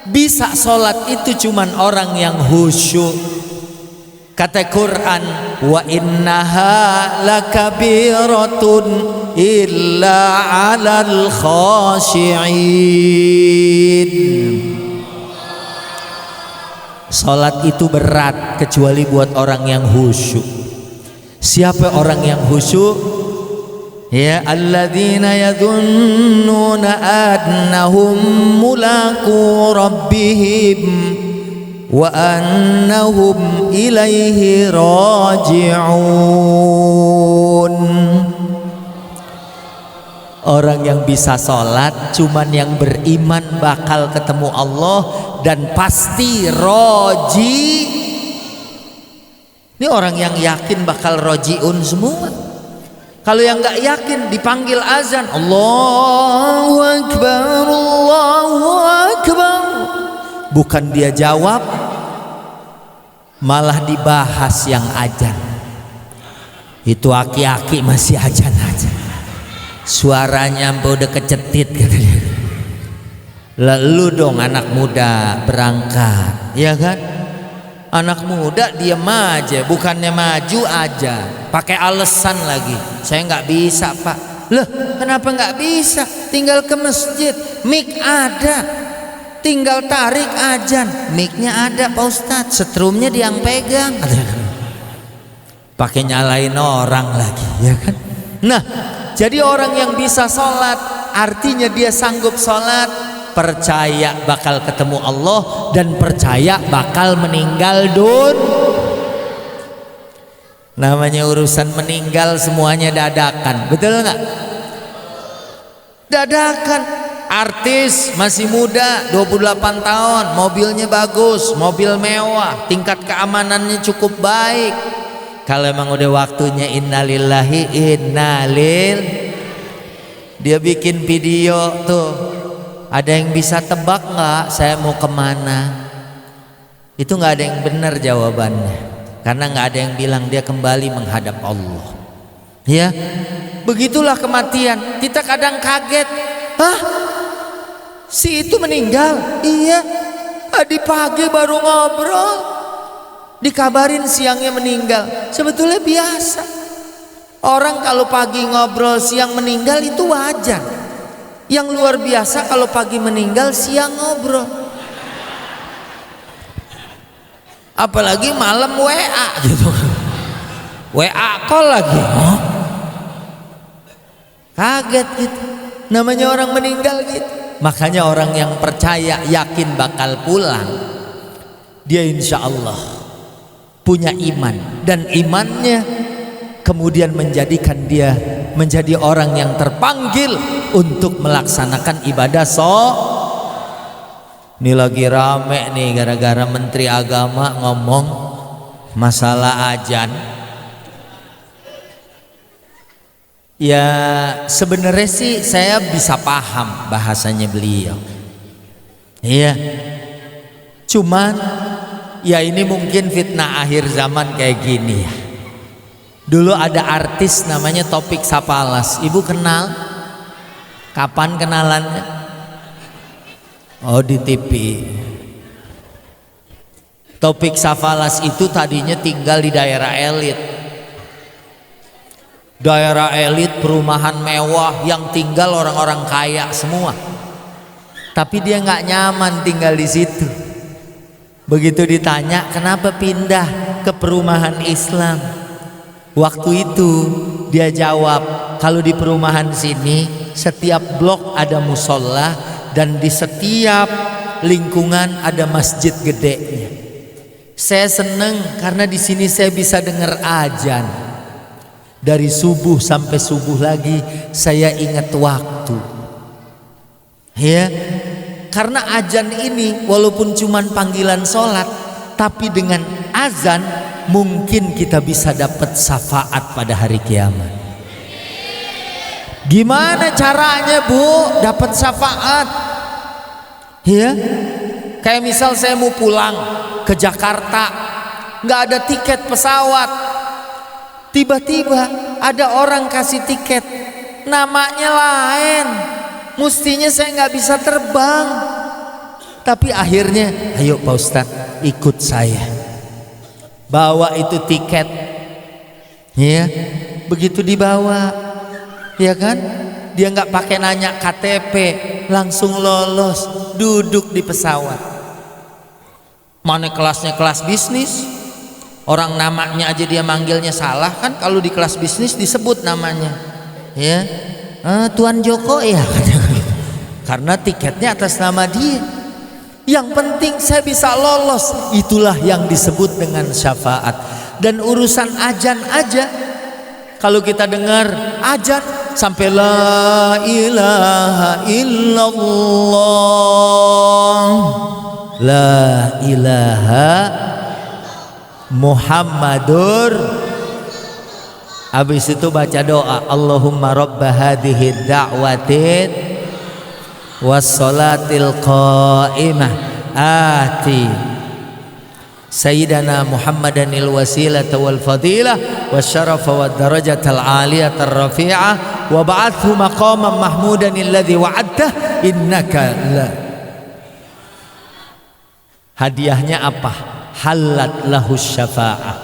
bisa sholat itu cuman orang yang khusyuk. Kata Quran, wa innaha lakabiratun illa 'alal khashi'in. Salat itu berat kecuali buat orang yang khusyuk. Siapa orang yang khusyuk? Ya alladzina yadhunnuna annahum mulaqu rabbihim wa annahum ilaihi raji'un. Orang yang bisa sholat cuman yang beriman bakal ketemu Allah dan pasti roji. Ini orang yang yakin bakal rojiun semua. Kalau yang nggak yakin dipanggil azan, Allahu Akbar, Allahu Akbar, bukan dia jawab, malah dibahas yang ajan. Itu aki-aki masih ajan aja, suaranya sampai udah kecetit katanya. Lalu dong anak muda berangkat, ya kan? Anak muda diam aja, bukannya maju aja, pakai alasan lagi. Saya nggak bisa Pak. Loh, kenapa nggak bisa? Tinggal ke masjid, mic ada, tinggal tarik ajan, micnya ada Pak Ustadz, setrumnya dia yang pegang. Pakai nyalain orang lagi, ya kan? Nah, jadi orang yang bisa sholat, artinya dia sanggup sholat, percaya bakal ketemu Allah dan percaya bakal meninggal namanya urusan meninggal semuanya dadakan, betul nggak? Dadakan. Artis masih muda 28 tahun, mobilnya bagus, mobil mewah, tingkat keamanannya cukup baik. Kalau emang udah waktunya innalillahi innalil, dia bikin video tuh. Ada yang bisa tebak nggak saya mau kemana? Itu nggak ada yang benar jawabannya, karena nggak ada yang bilang dia kembali menghadap Allah. Ya, begitulah kematian. Kita kadang kaget, hah? Si itu meninggal? Iya. Tadi pagi baru ngobrol, dikabarin siangnya meninggal. Sebetulnya biasa. Orang kalau pagi ngobrol siang meninggal itu wajar. Yang luar biasa kalau pagi meninggal siang ngobrol, apalagi malam WA gitu, WA call lagi, kaget gitu. Namanya orang meninggal gitu. Makanya orang yang percaya yakin bakal pulang, dia insya Allah punya iman, dan imannya kemudian menjadikan dia menjadi orang yang terpanggil untuk melaksanakan ibadah Ini lagi rame nih gara-gara Menteri Agama ngomong masalah azan. Ya sebenarnya sih saya bisa paham bahasanya beliau. Iya. Cuman ya ini mungkin fitnah akhir zaman kayak gini ya. Dulu ada artis namanya Topik Sapalas. Ibu kenal? Kapan kenalannya? Oh di TV. Topik Sapalas itu tadinya tinggal di daerah elit. Daerah elit, perumahan mewah yang tinggal orang-orang kaya semua. Tapi dia nggak nyaman tinggal di situ. Begitu ditanya kenapa pindah ke perumahan Islam, waktu itu dia jawab, kalau di perumahan sini setiap blok ada musola dan di setiap lingkungan ada masjid gedenya. Saya seneng karena di sini saya bisa dengar azan dari subuh sampai subuh lagi. Saya ingat waktu, ya. Karena azan ini walaupun cuman panggilan sholat, tapi dengan azan mungkin kita bisa dapat syafaat pada hari kiamat. Gimana caranya Bu dapat syafaat? Ya, kayak misal saya mau pulang ke Jakarta, nggak ada tiket pesawat, tiba-tiba ada orang kasih tiket, namanya lain, mestinya saya nggak bisa terbang, tapi akhirnya, ayo Pak Ustadz ikut saya, bawa itu tiket, ya, begitu dibawa, ya kan, dia nggak pakai nanya KTP, langsung lolos, duduk di pesawat. Mana kelasnya kelas bisnis, orang namanya aja dia manggilnya salah kan, kalau di kelas bisnis disebut namanya, ya, Tuan Joko ya, karena tiketnya atas nama dia. Yang penting saya bisa lolos, itulah yang disebut dengan syafaat. Dan urusan azan aja, kalau kita dengar azan sampai la ilaha illallah, la ilaha Muhammadur, habis itu baca doa, Allahumma rabba hadhihi da'watin wassalatil qa'imah ati Sayyidana Muhammadanil wasilata wal fadilah wasyarafa wad darajatal aliyata rafi'ah wa ba'athu maqaman mahmudan alladhi wa'adtah innaka la. Hadiahnya apa? Halat lahus syafa'ah,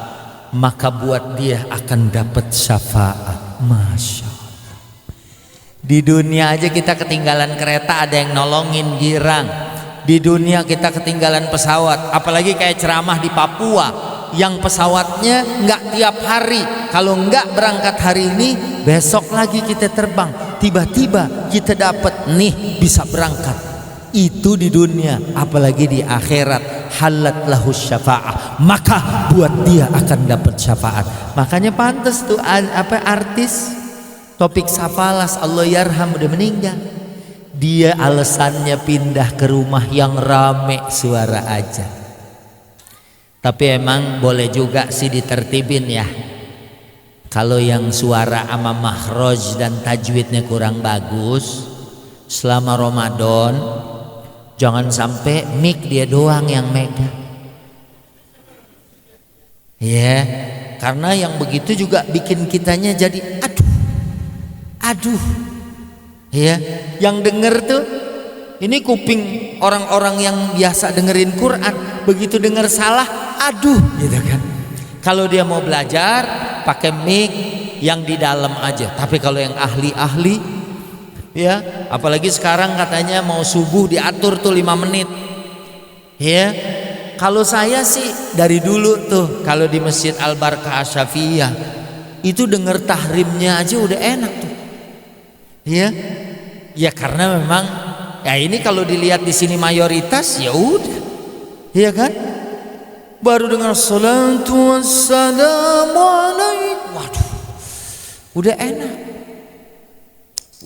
maka buat dia akan dapat syafaat. Masya Allah. Di dunia aja kita ketinggalan kereta ada yang nolongin girang. Di dunia kita ketinggalan pesawat, apalagi kayak ceramah di Papua yang pesawatnya nggak tiap hari. Kalau nggak berangkat hari ini, besok lagi kita terbang. Tiba-tiba kita dapat nih bisa berangkat. Itu di dunia, apalagi di akhirat. Halat lahus syafa'ah, maka buat dia akan dapat syafaat. Makanya pantas tuh artis Topik Sapalas, Allah yarham, udah meninggal. Dia alasannya pindah ke rumah yang rame suara aja. Tapi emang boleh juga sih ditertibin ya. Kalau yang suara ama makhraj dan tajwidnya kurang bagus, selama Ramadan jangan sampai mic dia doang yang megang. Ya, karena yang begitu juga bikin kitanya jadi aduh. Ya, yang denger tuh ini kuping orang-orang yang biasa dengerin Quran, begitu denger salah, aduh gitu kan. Kalau dia mau belajar pakai mic yang di dalam aja. Tapi kalau yang ahli-ahli, ya, apalagi sekarang katanya mau subuh diatur tuh 5 menit. Ya, kalau saya sih dari dulu tuh kalau di Masjid Al-Barkah Asy-Syafi'iyah itu denger tahrimnya aja udah enak tuh. Ya, ya karena memang ya ini kalau dilihat di sini mayoritas ya udah, ya kan. Baru dengar salatu wassalamu alaikum, waduh, udah enak.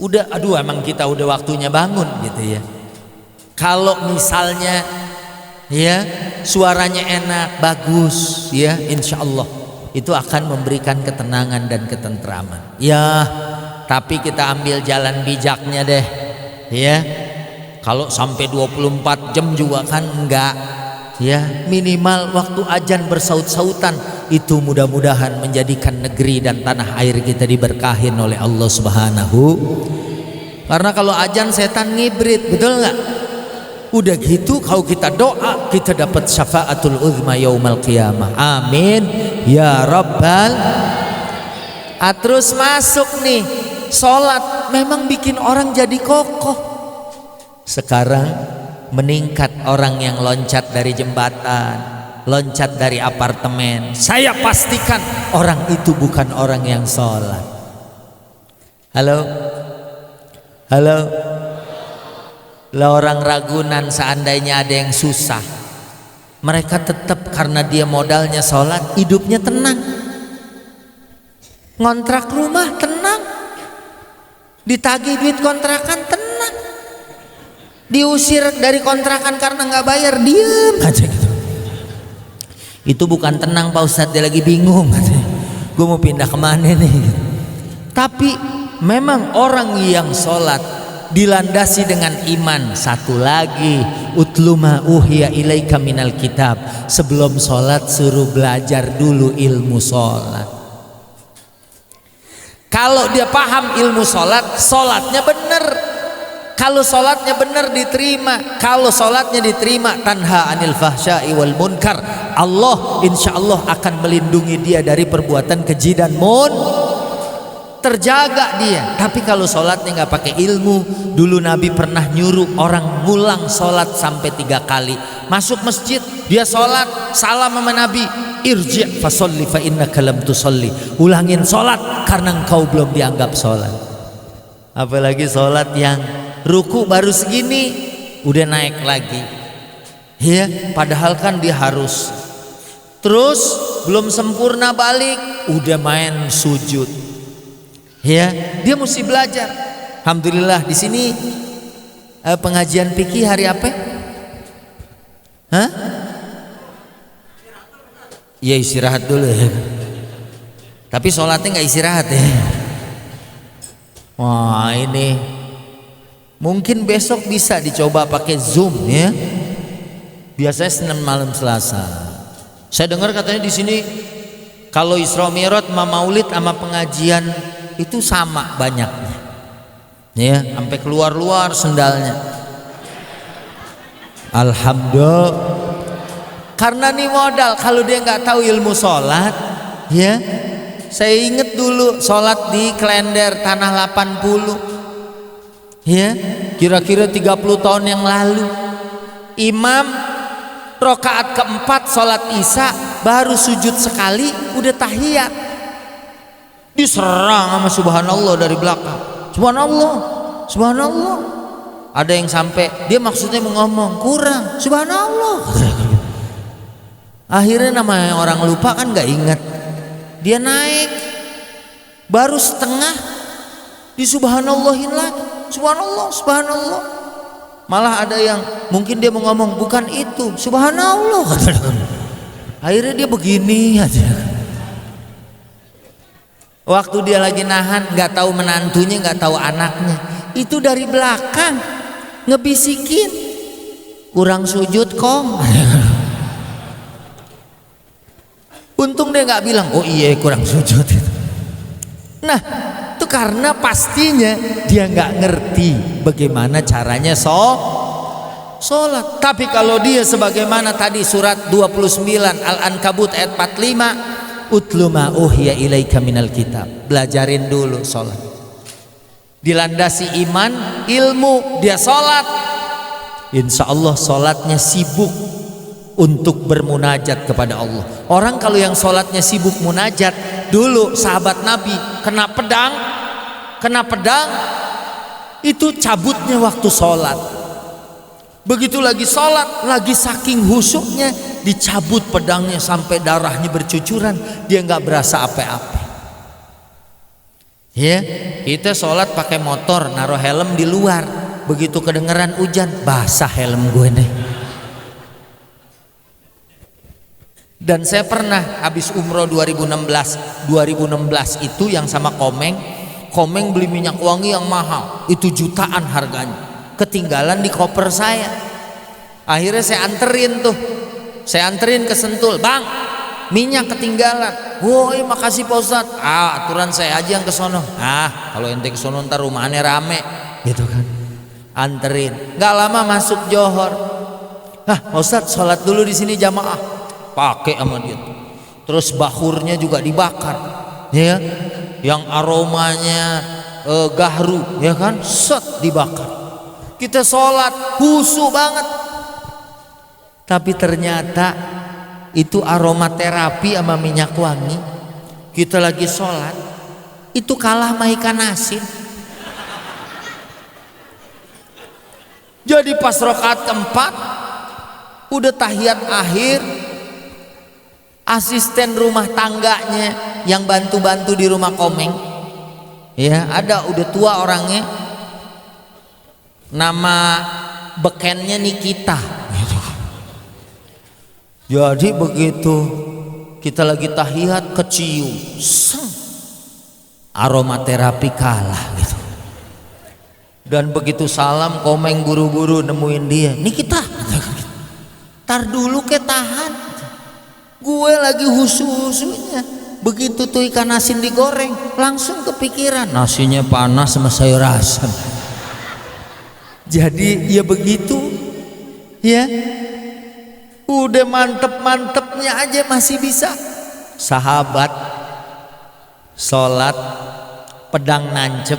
Udah, aduh emang kita udah waktunya bangun gitu ya. Kalau misalnya ya suaranya enak, bagus, ya insya Allah itu akan memberikan ketenangan dan ketentraman. Ya, tapi kita ambil jalan bijaknya deh, ya. Kalau sampai 24 jam juga kan enggak, ya. Minimal waktu azan bersaut-sautan itu mudah-mudahan menjadikan negeri dan tanah air kita diberkahin oleh Allah Subhanahu. Karena kalau azan setan ngibrit, betul nggak? Udah gitu kalau kita doa kita dapat syafaatul uzma yaumal qiyamah. Amin ya rabbal. Terus masuk nih, sholat memang bikin orang jadi kokoh. Sekarang meningkat orang yang loncat dari jembatan, loncat dari apartemen. Saya pastikan orang itu bukan orang yang sholat. Halo, halo. Lah orang Ragunan seandainya ada yang susah, mereka tetap karena dia modalnya sholat, hidupnya tenang. Ngontrak rumah tenang, ditagih duit kontrakan tenang, diusir dari kontrakan karena nggak bayar diem aja gitu. Itu bukan tenang Pak Ustadz, dia lagi bingung, gue mau pindah kemana nih. Tapi memang orang yang sholat dilandasi dengan iman. Satu lagi, utluma uhiya ilaika minal kitab. Sebelum sholat suruh belajar dulu ilmu sholat. Kalau dia paham ilmu sholat, sholatnya benar. Kalau sholatnya benar diterima. Kalau sholatnya diterima, tanha anil fahsya'i wal munkar, Allah insya Allah akan melindungi dia dari perbuatan keji dan terjaga dia. Tapi kalau sholatnya nggak pakai ilmu, dulu Nabi pernah nyuruh orang ngulang sholat sampai 3 kali. Masuk masjid, dia sholat, salam sama Nabi, irji' fasolli fa innaka lam tusolli. Ulangin sholat karena engkau belum dianggap sholat. Apalagi sholat yang ruku baru segini udah naik lagi, ya padahal kan dia harus. Terus belum sempurna balik udah main sujud. Ya, dia mesti belajar. Alhamdulillah di sini pengajian fikih hari apa? Hah? Ya istirahat dulu ya. Tapi sholatnya nggak istirahat ya. Wah ini mungkin besok bisa dicoba pakai Zoom ya. Biasanya Senin malam Selasa. Saya dengar katanya di sini kalau Isra Mi'raj sama Maulid sama pengajian itu sama banyaknya, ya sampai keluar-luar sendalnya. Alhamdulillah. Karena nih modal, kalau dia nggak tahu ilmu sholat, ya saya inget dulu sholat di Klender Tanah 80, ya kira-kira 30 tahun yang lalu. Imam rokaat keempat sholat isya baru sujud sekali udah tahiyat, diserang sama subhanallah dari belakang. Subhanallah, subhanallah. Ada yang sampai dia maksudnya mau ngomong kurang subhanallah. Akhirnya namanya orang lupa kan nggak ingat. Dia naik baru setengah di subhanallahin lagi. Subhanallah, subhanallah. Malah ada yang mungkin dia mau ngomong bukan itu subhanallah. Akhirnya dia begini aja. Waktu dia lagi nahan, nggak tahu menantunya, nggak tahu anaknya, itu dari belakang ngebisikin kurang sujud kong. Untung dia nggak bilang oh iya kurang sujud. Nah itu karena pastinya dia nggak ngerti bagaimana caranya sholat. Tapi kalau dia sebagaimana tadi surat 29 Al-Ankabut ayat 45, utlu ma uhiya ilaika minal kitab, belajarin dulu sholat, dilandasi iman, ilmu, dia sholat, insya Allah sholatnya sibuk untuk bermunajat kepada Allah. Orang kalau yang sholatnya sibuk munajat, dulu sahabat Nabi kena pedang itu cabutnya waktu sholat. Begitu lagi sholat, lagi saking husuknya dicabut pedangnya sampai darahnya bercucuran, dia nggak berasa apa-apa. Ya, kita sholat pakai motor, naruh helm di luar, begitu kedengeran hujan basah helm gue nih. Dan saya pernah habis umroh 2016 itu yang sama Komeng beli minyak wangi yang mahal, itu jutaan harganya, ketinggalan di koper saya. Akhirnya saya anterin ke Sentul, Bang, minyak ketinggalan. Woi, makasih Pak Ustadz. Aturan saya aja yang ke sono. Kalau ente ke sono ntar rumahnya rame gitu kan. Anterin, nggak lama masuk Johor. Pak Ustadz, sholat dulu di sini jamaah. Pakai sama dia. Terus bahurnya juga dibakar, ya, yang aromanya gahru, ya kan, set dibakar. Kita sholat khusyuk banget. Tapi ternyata itu aromaterapi sama minyak wangi. Kita lagi sholat itu kalah sama ikan asin. Jadi pas rakaat keempat udah tahiyat akhir, asisten rumah tangganya yang bantu-bantu di rumah Komeng, ya, ada udah tua orangnya, nama bekennya Nikita. Jadi begitu kita lagi tahiyat kecium, aromaterapi kalah gitu. Dan begitu salam Komeng buru-buru nemuin dia, Nikita, tar dulu ke tahan, gue lagi husu-husunya. Begitu tuh ikan asin digoreng langsung kepikiran nasinya panas sama sayur asam. Jadi ya begitu ya, udah mantep-mantepnya aja masih bisa. Sahabat sholat pedang nancep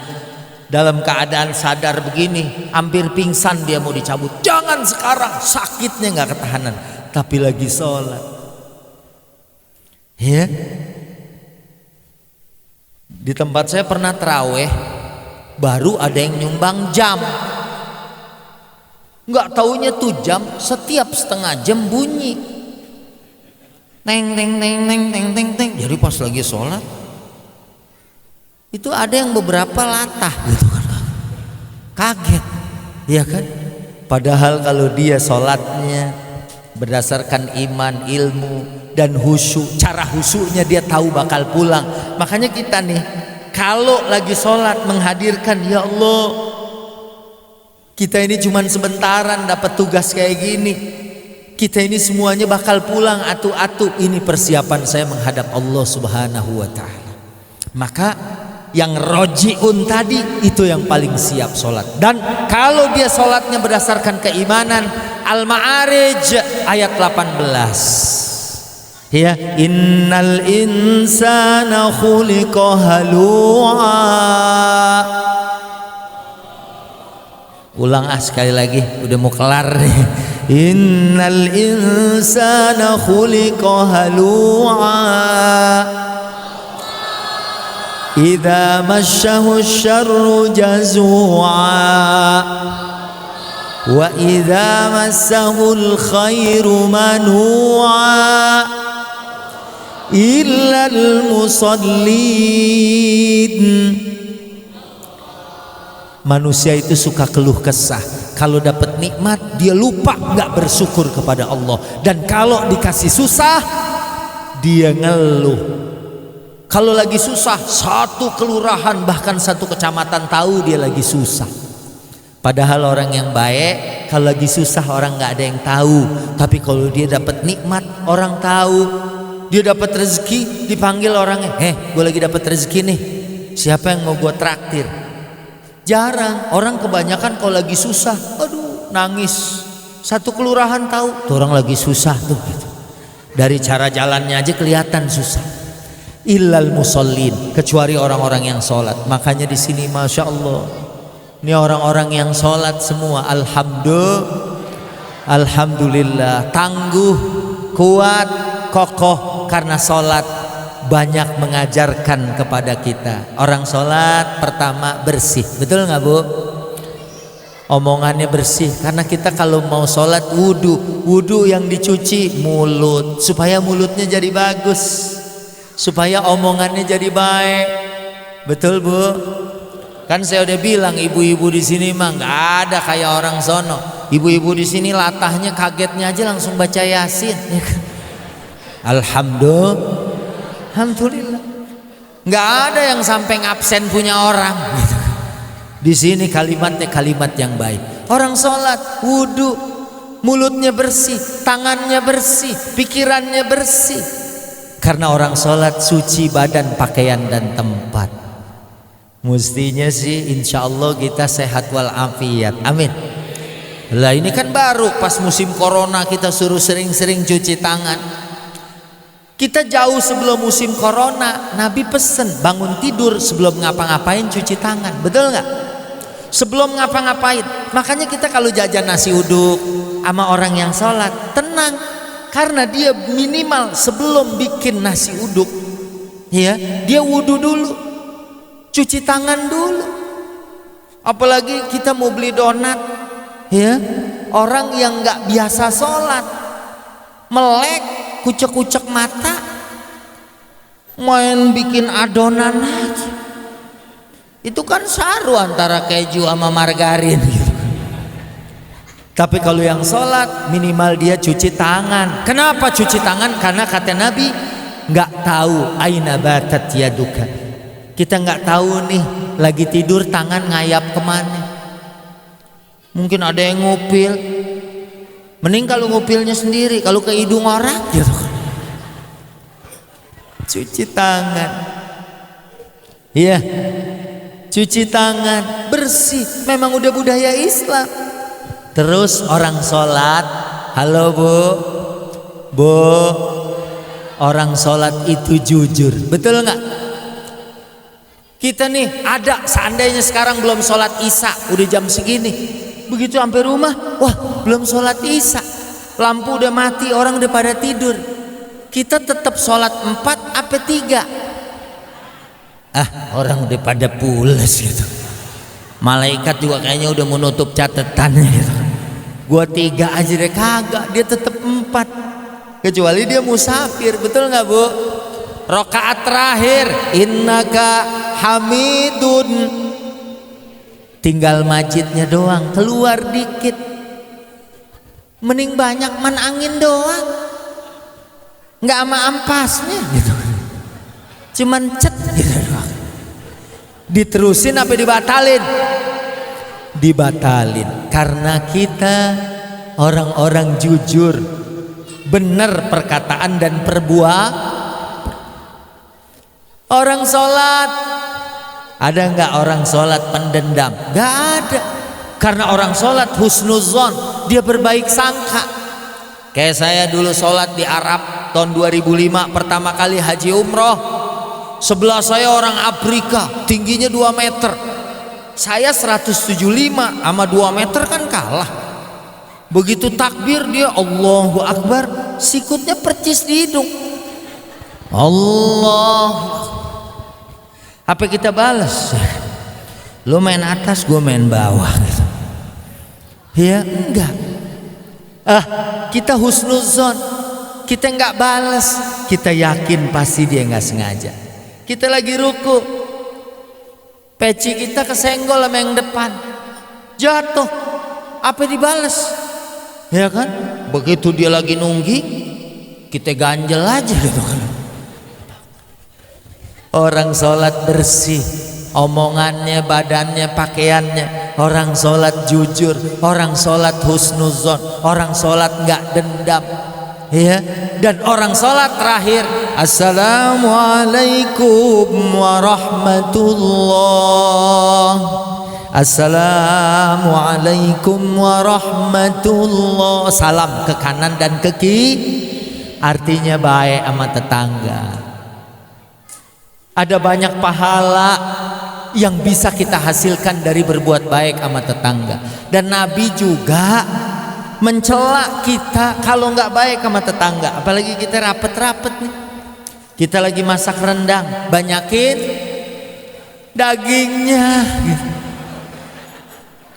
dalam keadaan sadar begini, hampir pingsan dia mau dicabut. Jangan sekarang, sakitnya nggak ketahanan, tapi lagi sholat, ya. Di tempat saya pernah terawih, baru ada yang nyumbang jam. Nggak taunya tuh jam setiap setengah jam bunyi, teng teng teng teng teng teng teng. Jadi pas lagi sholat itu ada yang beberapa latah gitu kan, kaget, ya kan. Padahal kalau dia sholatnya berdasarkan iman, ilmu dan khusyuk, cara khusyuknya dia tahu bakal pulang. Makanya kita nih kalau lagi sholat menghadirkan, ya Allah, kita ini cuman sebentaran dapat tugas kayak gini, kita ini semuanya bakal pulang atu-atu. Ini persiapan saya menghadap Allah Subhanahu wa ta'ala. Maka yang rojiun tadi itu yang paling siap sholat. Dan kalau dia sholatnya berdasarkan keimanan, Al-Ma'arij ayat 18, ya, innal insana khuliqa halu'a. Ulang sekali lagi, udah mau kelar nih. Innal insana khuliqa halu'a idza massahu syarru jazua wa idza massahul khairu manua illal musallin. Manusia itu suka keluh kesah. Kalau dapat nikmat dia lupa nggak bersyukur kepada Allah, dan kalau dikasih susah dia ngeluh. Kalau lagi susah, satu kelurahan bahkan satu kecamatan tahu dia lagi susah. Padahal orang yang baik kalau lagi susah orang nggak ada yang tahu, tapi kalau dia dapat nikmat orang tahu. Dia dapat rezeki dipanggil orangnya, gue lagi dapat rezeki nih, siapa yang mau gue traktir? Jarang. Orang kebanyakan kalau lagi susah, aduh nangis. Satu kelurahan tahu tuh orang lagi susah tuh gitu. Dari cara jalannya aja kelihatan susah. Illal musallin, kecuali orang-orang yang sholat. Makanya di sini masya Allah, ini orang-orang yang sholat semua, alhamdulillah, tangguh, kuat, kokoh, karena sholat banyak mengajarkan kepada kita. Orang sholat pertama bersih, betul nggak Bu? Omongannya bersih, karena kita kalau mau sholat wudhu yang dicuci mulut, supaya mulutnya jadi bagus, supaya omongannya jadi baik, betul Bu? Kan saya udah bilang ibu-ibu di sini mah nggak ada kayak orang sono. Ibu-ibu di sini latahnya kagetnya aja langsung baca Yasin. Ya kan? Alhamdulillah. Nggak ada yang sampai ngabsen punya orang. Di sini kalimatnya kalimat yang baik. Orang sholat, wudhu, mulutnya bersih, tangannya bersih, pikirannya bersih. Karena orang sholat suci badan, pakaian dan tempat. Mestinya sih insya Allah kita sehat walafiat. Amin. Lah ini kan baru pas musim corona kita suruh sering-sering cuci tangan. Kita jauh sebelum musim corona, Nabi pesen bangun tidur sebelum ngapa-ngapain cuci tangan. Betul nggak? Sebelum ngapa-ngapain. Makanya kita kalau jajan nasi uduk sama orang yang sholat, tenang. Karena dia minimal sebelum bikin nasi uduk, ya, dia wudhu dulu. Cuci tangan dulu. Apalagi kita mau beli donat, ya, orang yang nggak biasa sholat, melek, kucek-kucek mata, main bikin adonan aja. Itu kan saru antara keju sama margarin gitu. Tapi kalau yang sholat minimal dia cuci tangan. Kenapa cuci tangan? Karena kata Nabi, nggak tahu aina batat yaduka. Kita nggak tahu nih lagi tidur tangan ngayap kemana. Mungkin ada yang ngupil. Mending kalau ngupilnya sendiri, kalau ke hidung orang gitu. Cuci tangan. Iya. Cuci tangan, bersih. Memang udah budaya Islam. Terus orang sholat, halo bu, orang sholat itu jujur, betul nggak? Kita nih ada, seandainya sekarang belum sholat isya, udah jam segini, begitu sampai rumah, wah belum sholat isya, lampu udah mati, orang udah pada tidur, kita tetap sholat 4 apa 3? Orang udah pada pulas gitu. Malaikat juga kayaknya udah menutup catatannya gitu. Gua 3 aja deh, kagak, dia tetap 4. Kecuali dia musafir, betul nggak bu? Rakaat terakhir, innaka hamidun, tinggal majidnya doang, keluar dikit. Mending banyak man angin doang, nggak sama ampasnya gitu. Cuman cet gitu doang. Diterusin apa dibatalin? Dibatalin. Karena kita orang-orang jujur, benar perkataan dan perbuatan. Orang sholat, ada nggak orang sholat pendendam? Nggak ada. Karena orang sholat husnuzon, dia berbaik sangka. Kayak saya dulu sholat di Arab tahun 2005, pertama kali haji umroh. Sebelah saya orang Afrika, tingginya 2 meter. Saya 175, sama 2 meter kan kalah. Begitu takbir dia Allahu Akbar, sikutnya percis di hidung. Allah. Apa kita balas? Lo main atas, gue main bawah gitu. Ya enggak. Kita husnuzon, kita enggak balas, kita yakin pasti dia enggak sengaja. Kita lagi ruku, peci kita kesenggol sama yang depan, jatuh, apa dibales? Ya kan? Begitu dia lagi nunggi, kita ganjel aja gitu kan. Orang sholat bersih, omongannya, badannya, pakaiannya. Orang sholat jujur, orang sholat husnuzon, orang sholat nggak dendam, ya. Dan orang sholat terakhir, assalamualaikum warahmatullah, assalamualaikum warahmatullah. Salam ke kanan dan ke kiri, artinya baik sama tetangga. Ada banyak pahala yang bisa kita hasilkan dari berbuat baik sama tetangga. Dan Nabi juga mencela kita kalau nggak baik sama tetangga. Apalagi kita rapet-rapet nih, kita lagi masak rendang, banyakin dagingnya gitu.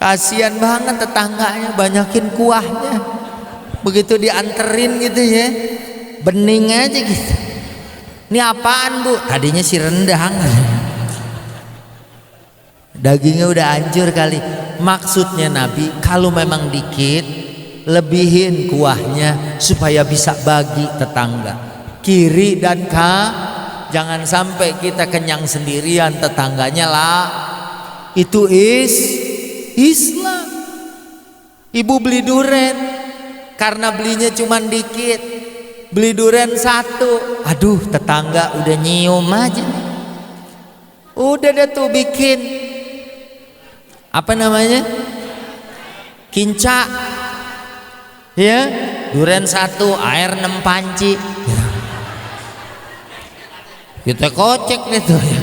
Kasian banget tetangganya, banyakin kuahnya. Begitu dianterin gitu ya, bening aja gitu. Ini apaan bu? Tadinya si rendang. dagingnya udah hancur kali. Maksudnya Nabi kalau memang dikit, lebihin kuahnya supaya bisa bagi tetangga kiri dan jangan sampai kita kenyang sendirian, tetangganya lah. Itu Islam. Ibu beli duren, karena belinya cuman dikit, beli duren 1. Aduh, tetangga udah nyium aja. Udah deh tuh bikin apa namanya, kinca, ya, duren 1, air 6 panci. Kita kocek deh tuh, ya.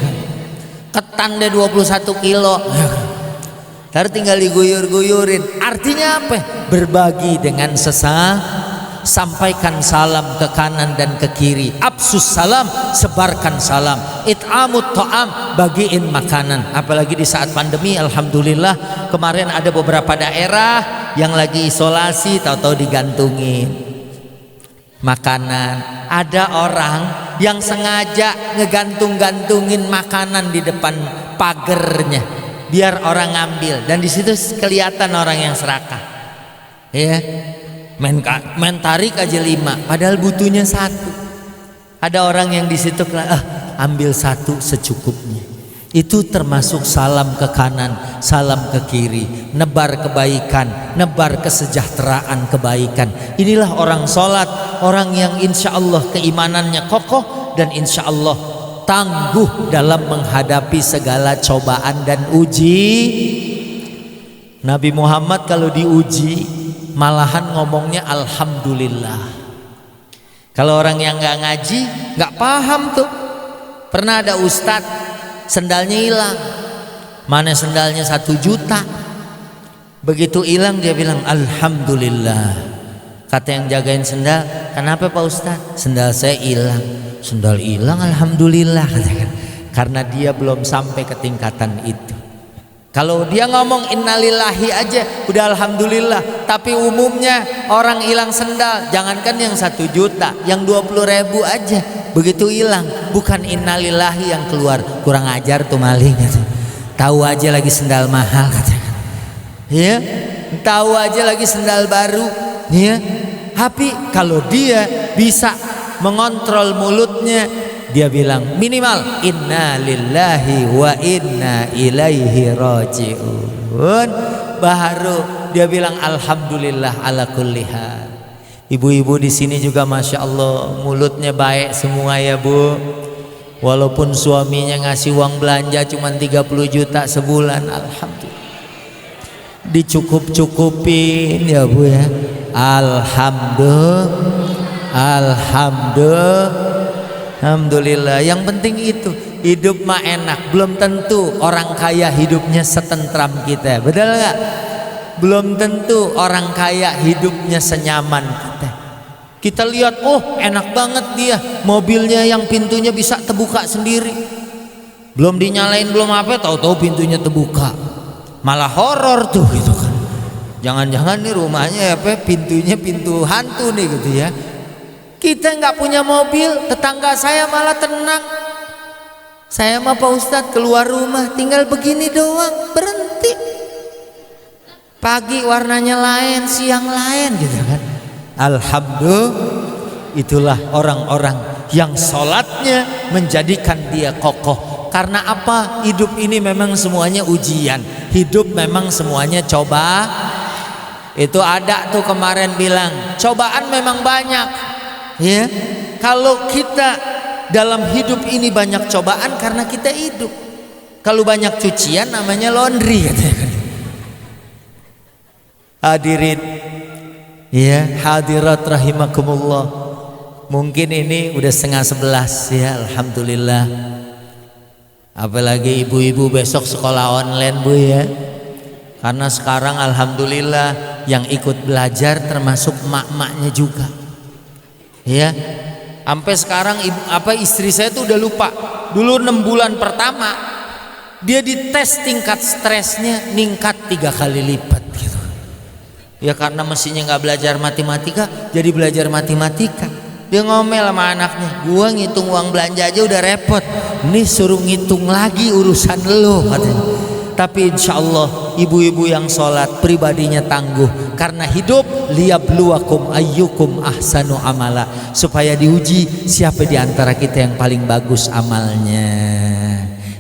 Ketan deh 21 kilo. Ntar tinggal diguyur-guyurin. Artinya apa? Berbagi dengan sampaikan salam ke kanan dan ke kiri. Absus salam, sebarkan salam. It'amut ta'am, bagiin makanan. Apalagi di saat pandemi, alhamdulillah kemarin ada beberapa daerah yang lagi isolasi, tahu-tahu digantungin makanan. Ada orang yang sengaja ngegantung-gantungin makanan di depan pagernya biar orang ngambil, dan di situ kelihatan orang yang serakah, ya, main tarik aja 5 padahal butuhnya 1. Ada orang yang di situ ambil 1 secukupnya. Itu termasuk salam ke kanan, salam ke kiri, nebar kebaikan, nebar kesejahteraan, kebaikan. Inilah orang sholat, orang yang insya Allah keimanannya kokoh dan insya Allah tangguh dalam menghadapi segala cobaan dan uji. Nabi Muhammad kalau diuji malahan ngomongnya alhamdulillah. Kalau orang yang nggak ngaji nggak paham tuh. Pernah ada ustadz sendalnya hilang, mana sendalnya 1 juta. Begitu hilang dia bilang alhamdulillah. Kata yang jagain sendal, kenapa Pak Ustadz? Sendal saya hilang. Sendal hilang alhamdulillah, katakan. Karena dia belum sampai ke tingkatan itu. Kalau dia ngomong innalillahi aja udah alhamdulillah. Tapi umumnya orang hilang sendal, jangankan yang 1 juta, yang 20.000 aja begitu hilang, bukan innalillahi yang keluar. Kurang ajar tuh maling, tahu aja lagi sendal mahal, katakan. Ya, tahu aja lagi sendal baru, ya. Tapi kalau dia bisa mengontrol mulutnya, dia bilang minimal inna lillahi wa inna ilaihi raji'un, baru dia bilang alhamdulillah ala kulli hal. Ibu-ibu di sini juga masya Allah mulutnya baik semua ya Bu. Walaupun suaminya ngasih uang belanja cuma 30 juta sebulan, alhamdulillah dicukup-cukupin ya Bu ya. Alhamdulillah. Yang penting itu hidup mah enak. Belum tentu orang kaya hidupnya setentram kita, betul nggak? Belum tentu orang kaya hidupnya senyaman kita. Kita lihat, oh enak banget dia, mobilnya yang pintunya bisa terbuka sendiri, belum dinyalain belum apa, tahu-tahu pintunya terbuka. Malah horor tuh gitu kan. Jangan-jangan nih rumahnya apa, pintunya pintu hantu nih gitu ya. Kita nggak punya mobil, tetangga saya malah tenang. Saya mah Pak Ustadz keluar rumah tinggal begini doang, berhenti. Pagi warnanya lain, siang lain gitu kan. Alhamdulillah, itulah orang-orang yang sholatnya menjadikan dia kokoh. Karena apa? Hidup ini memang semuanya ujian. Hidup memang semuanya coba. Itu ada tuh kemarin bilang cobaan memang banyak, ya. Kalau kita dalam hidup ini banyak cobaan karena kita hidup. Kalau banyak cucian namanya laundry, katanya. Hadirin, ya, hadirat rahimakumullah. Mungkin ini udah 10:30 ya, alhamdulillah. Apalagi ibu-ibu besok sekolah online Bu ya. Karena sekarang alhamdulillah yang ikut belajar termasuk mak-maknya juga. Ya. Sampai sekarang istri saya tuh udah lupa. Dulu 6 bulan pertama dia dites tingkat stresnya ningkat 3 kali lipat gitu. Ya karena mestinya nggak belajar matematika, jadi belajar matematika. Dia ngomel sama anaknya, gua ngitung uang belanja aja udah repot, nih suruh ngitung lagi urusan lo, katanya. Tapi insya Allah ibu-ibu yang sholat pribadinya tangguh, karena hidup liyabluwakum ayyukum ahsanu amala, supaya diuji siapa di antara kita yang paling bagus amalnya,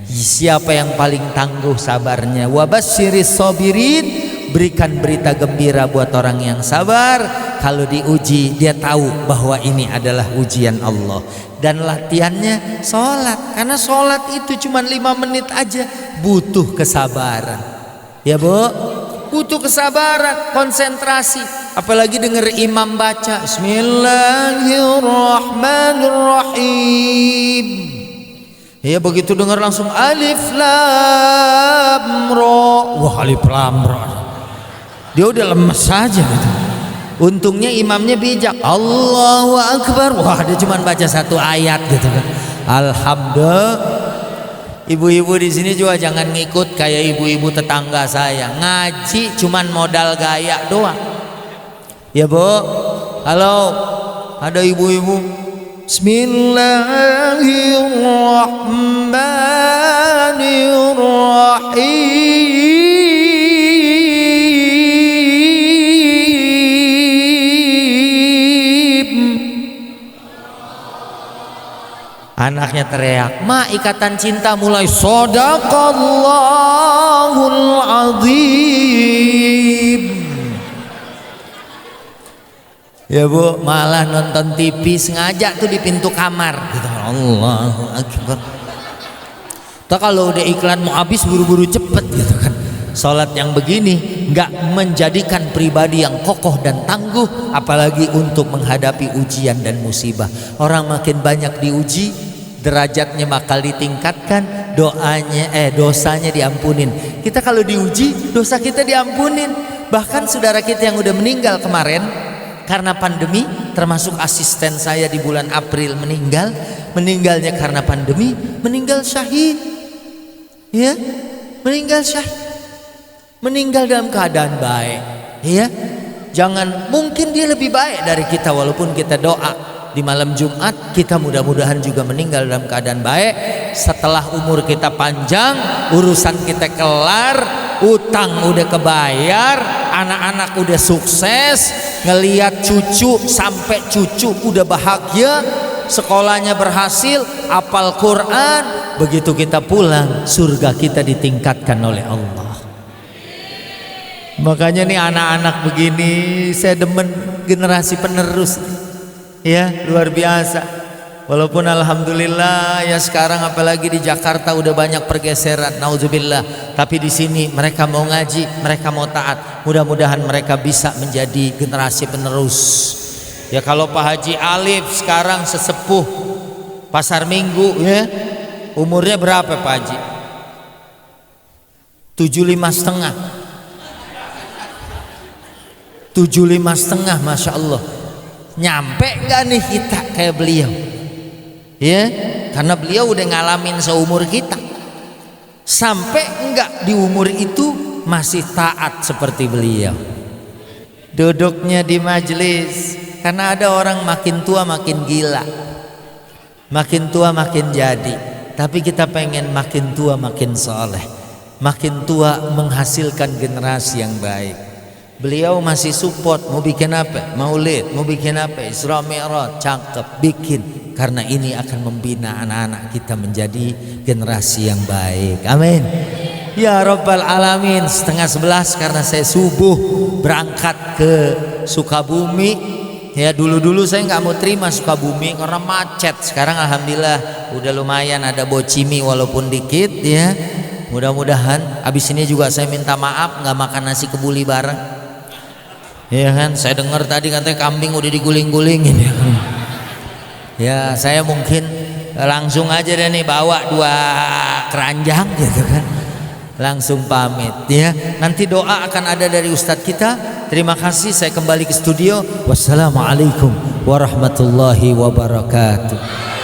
siapa yang paling tangguh sabarnya. Wabasyiris sabirin, berikan berita gembira buat orang yang sabar. Kalau diuji dia tahu bahwa ini adalah ujian Allah. Dan latihannya sholat, karena sholat itu cuma 5 menit aja, butuh kesabaran ya Bu, butuh kesabaran, konsentrasi. Apalagi denger imam baca Bismillahirrahmanirrahim, ya begitu denger langsung alif lam ra. Wah, alif lam ra, dia udah lemes saja gitu. Untungnya imamnya bijak, Allahu Akbar, wah dia cuma baca 1 ayat gitu kan. Alhamdulillah. Ibu-ibu di sini juga jangan ngikut kayak ibu-ibu tetangga saya, ngaji cuman modal gaya doang. Ya Bu, halo, ada ibu-ibu Bismillahirrahmanirrahim. Anaknya teriak, "Ma, ikatan cinta mulai." Shadaqallahul azim. Ya Bu, malah nonton TV sengaja tuh di pintu kamar gitu. Allahu Akbar. Tuh kalau udah iklan mau habis buru-buru cepet gitu kan. Salat yang begini nggak menjadikan pribadi yang kokoh dan tangguh, apalagi untuk menghadapi ujian dan musibah. Orang makin banyak diuji, derajatnya bakal ditingkatkan, dosanya diampunin. Kita kalau diuji, dosa kita diampunin. Bahkan saudara kita yang udah meninggal kemarin karena pandemi, termasuk asisten saya di bulan April meninggalnya karena pandemi, meninggal syahid. Ya, meninggal syahid, meninggal dalam keadaan baik. Ya, jangan, mungkin dia lebih baik dari kita, walaupun kita doa di malam Jumat kita mudah-mudahan juga meninggal dalam keadaan baik. Setelah umur kita panjang, urusan kita kelar, utang udah kebayar, anak-anak udah sukses, ngelihat cucu sampai cucu udah bahagia, sekolahnya berhasil, hafal Quran. Begitu kita pulang, surga kita ditingkatkan oleh Allah. Makanya nih anak-anak begini saya demen, generasi penerus. Ya, luar biasa. Walaupun alhamdulillah ya sekarang apalagi di Jakarta udah banyak pergeseran, nauzubillah. Tapi di sini mereka mau ngaji, mereka mau taat. Mudah-mudahan mereka bisa menjadi generasi penerus. Ya kalau Pak Haji Alif sekarang sesepuh Pasar Minggu, ya umurnya berapa Pak Haji? 75,5. 75,5, masya Allah. Nyampe nggak nih kita kayak beliau? Ya, karena beliau udah ngalamin seumur kita. Sampai enggak di umur itu masih taat seperti beliau. Duduknya di majelis, karena ada orang makin tua makin gila, makin tua makin jadi. Tapi kita pengen makin tua makin soleh, makin tua menghasilkan generasi yang baik. Beliau masih support, mau bikin apa? Maulid, mau bikin apa? Isra Mi'raj, cakep, bikin. Karena ini akan membina anak-anak kita menjadi generasi yang baik. Amin. Ya Rabbal Alamin. 10:30 karena saya subuh berangkat ke Sukabumi. Ya dulu saya nggak mau terima Sukabumi karena macet. Sekarang alhamdulillah udah lumayan ada bocimi walaupun dikit ya. Mudah-mudahan abis ini juga saya minta maaf nggak makan nasi kebuli bareng. Ya kan, saya dengar tadi katanya kambing udah diguling-gulingin ya. Ya saya mungkin langsung aja deh nih bawa 2 keranjang gitu kan, langsung pamit ya. Nanti doa akan ada dari Ustadz kita. Terima kasih, saya kembali ke studio. Wassalamualaikum warahmatullahi wabarakatuh.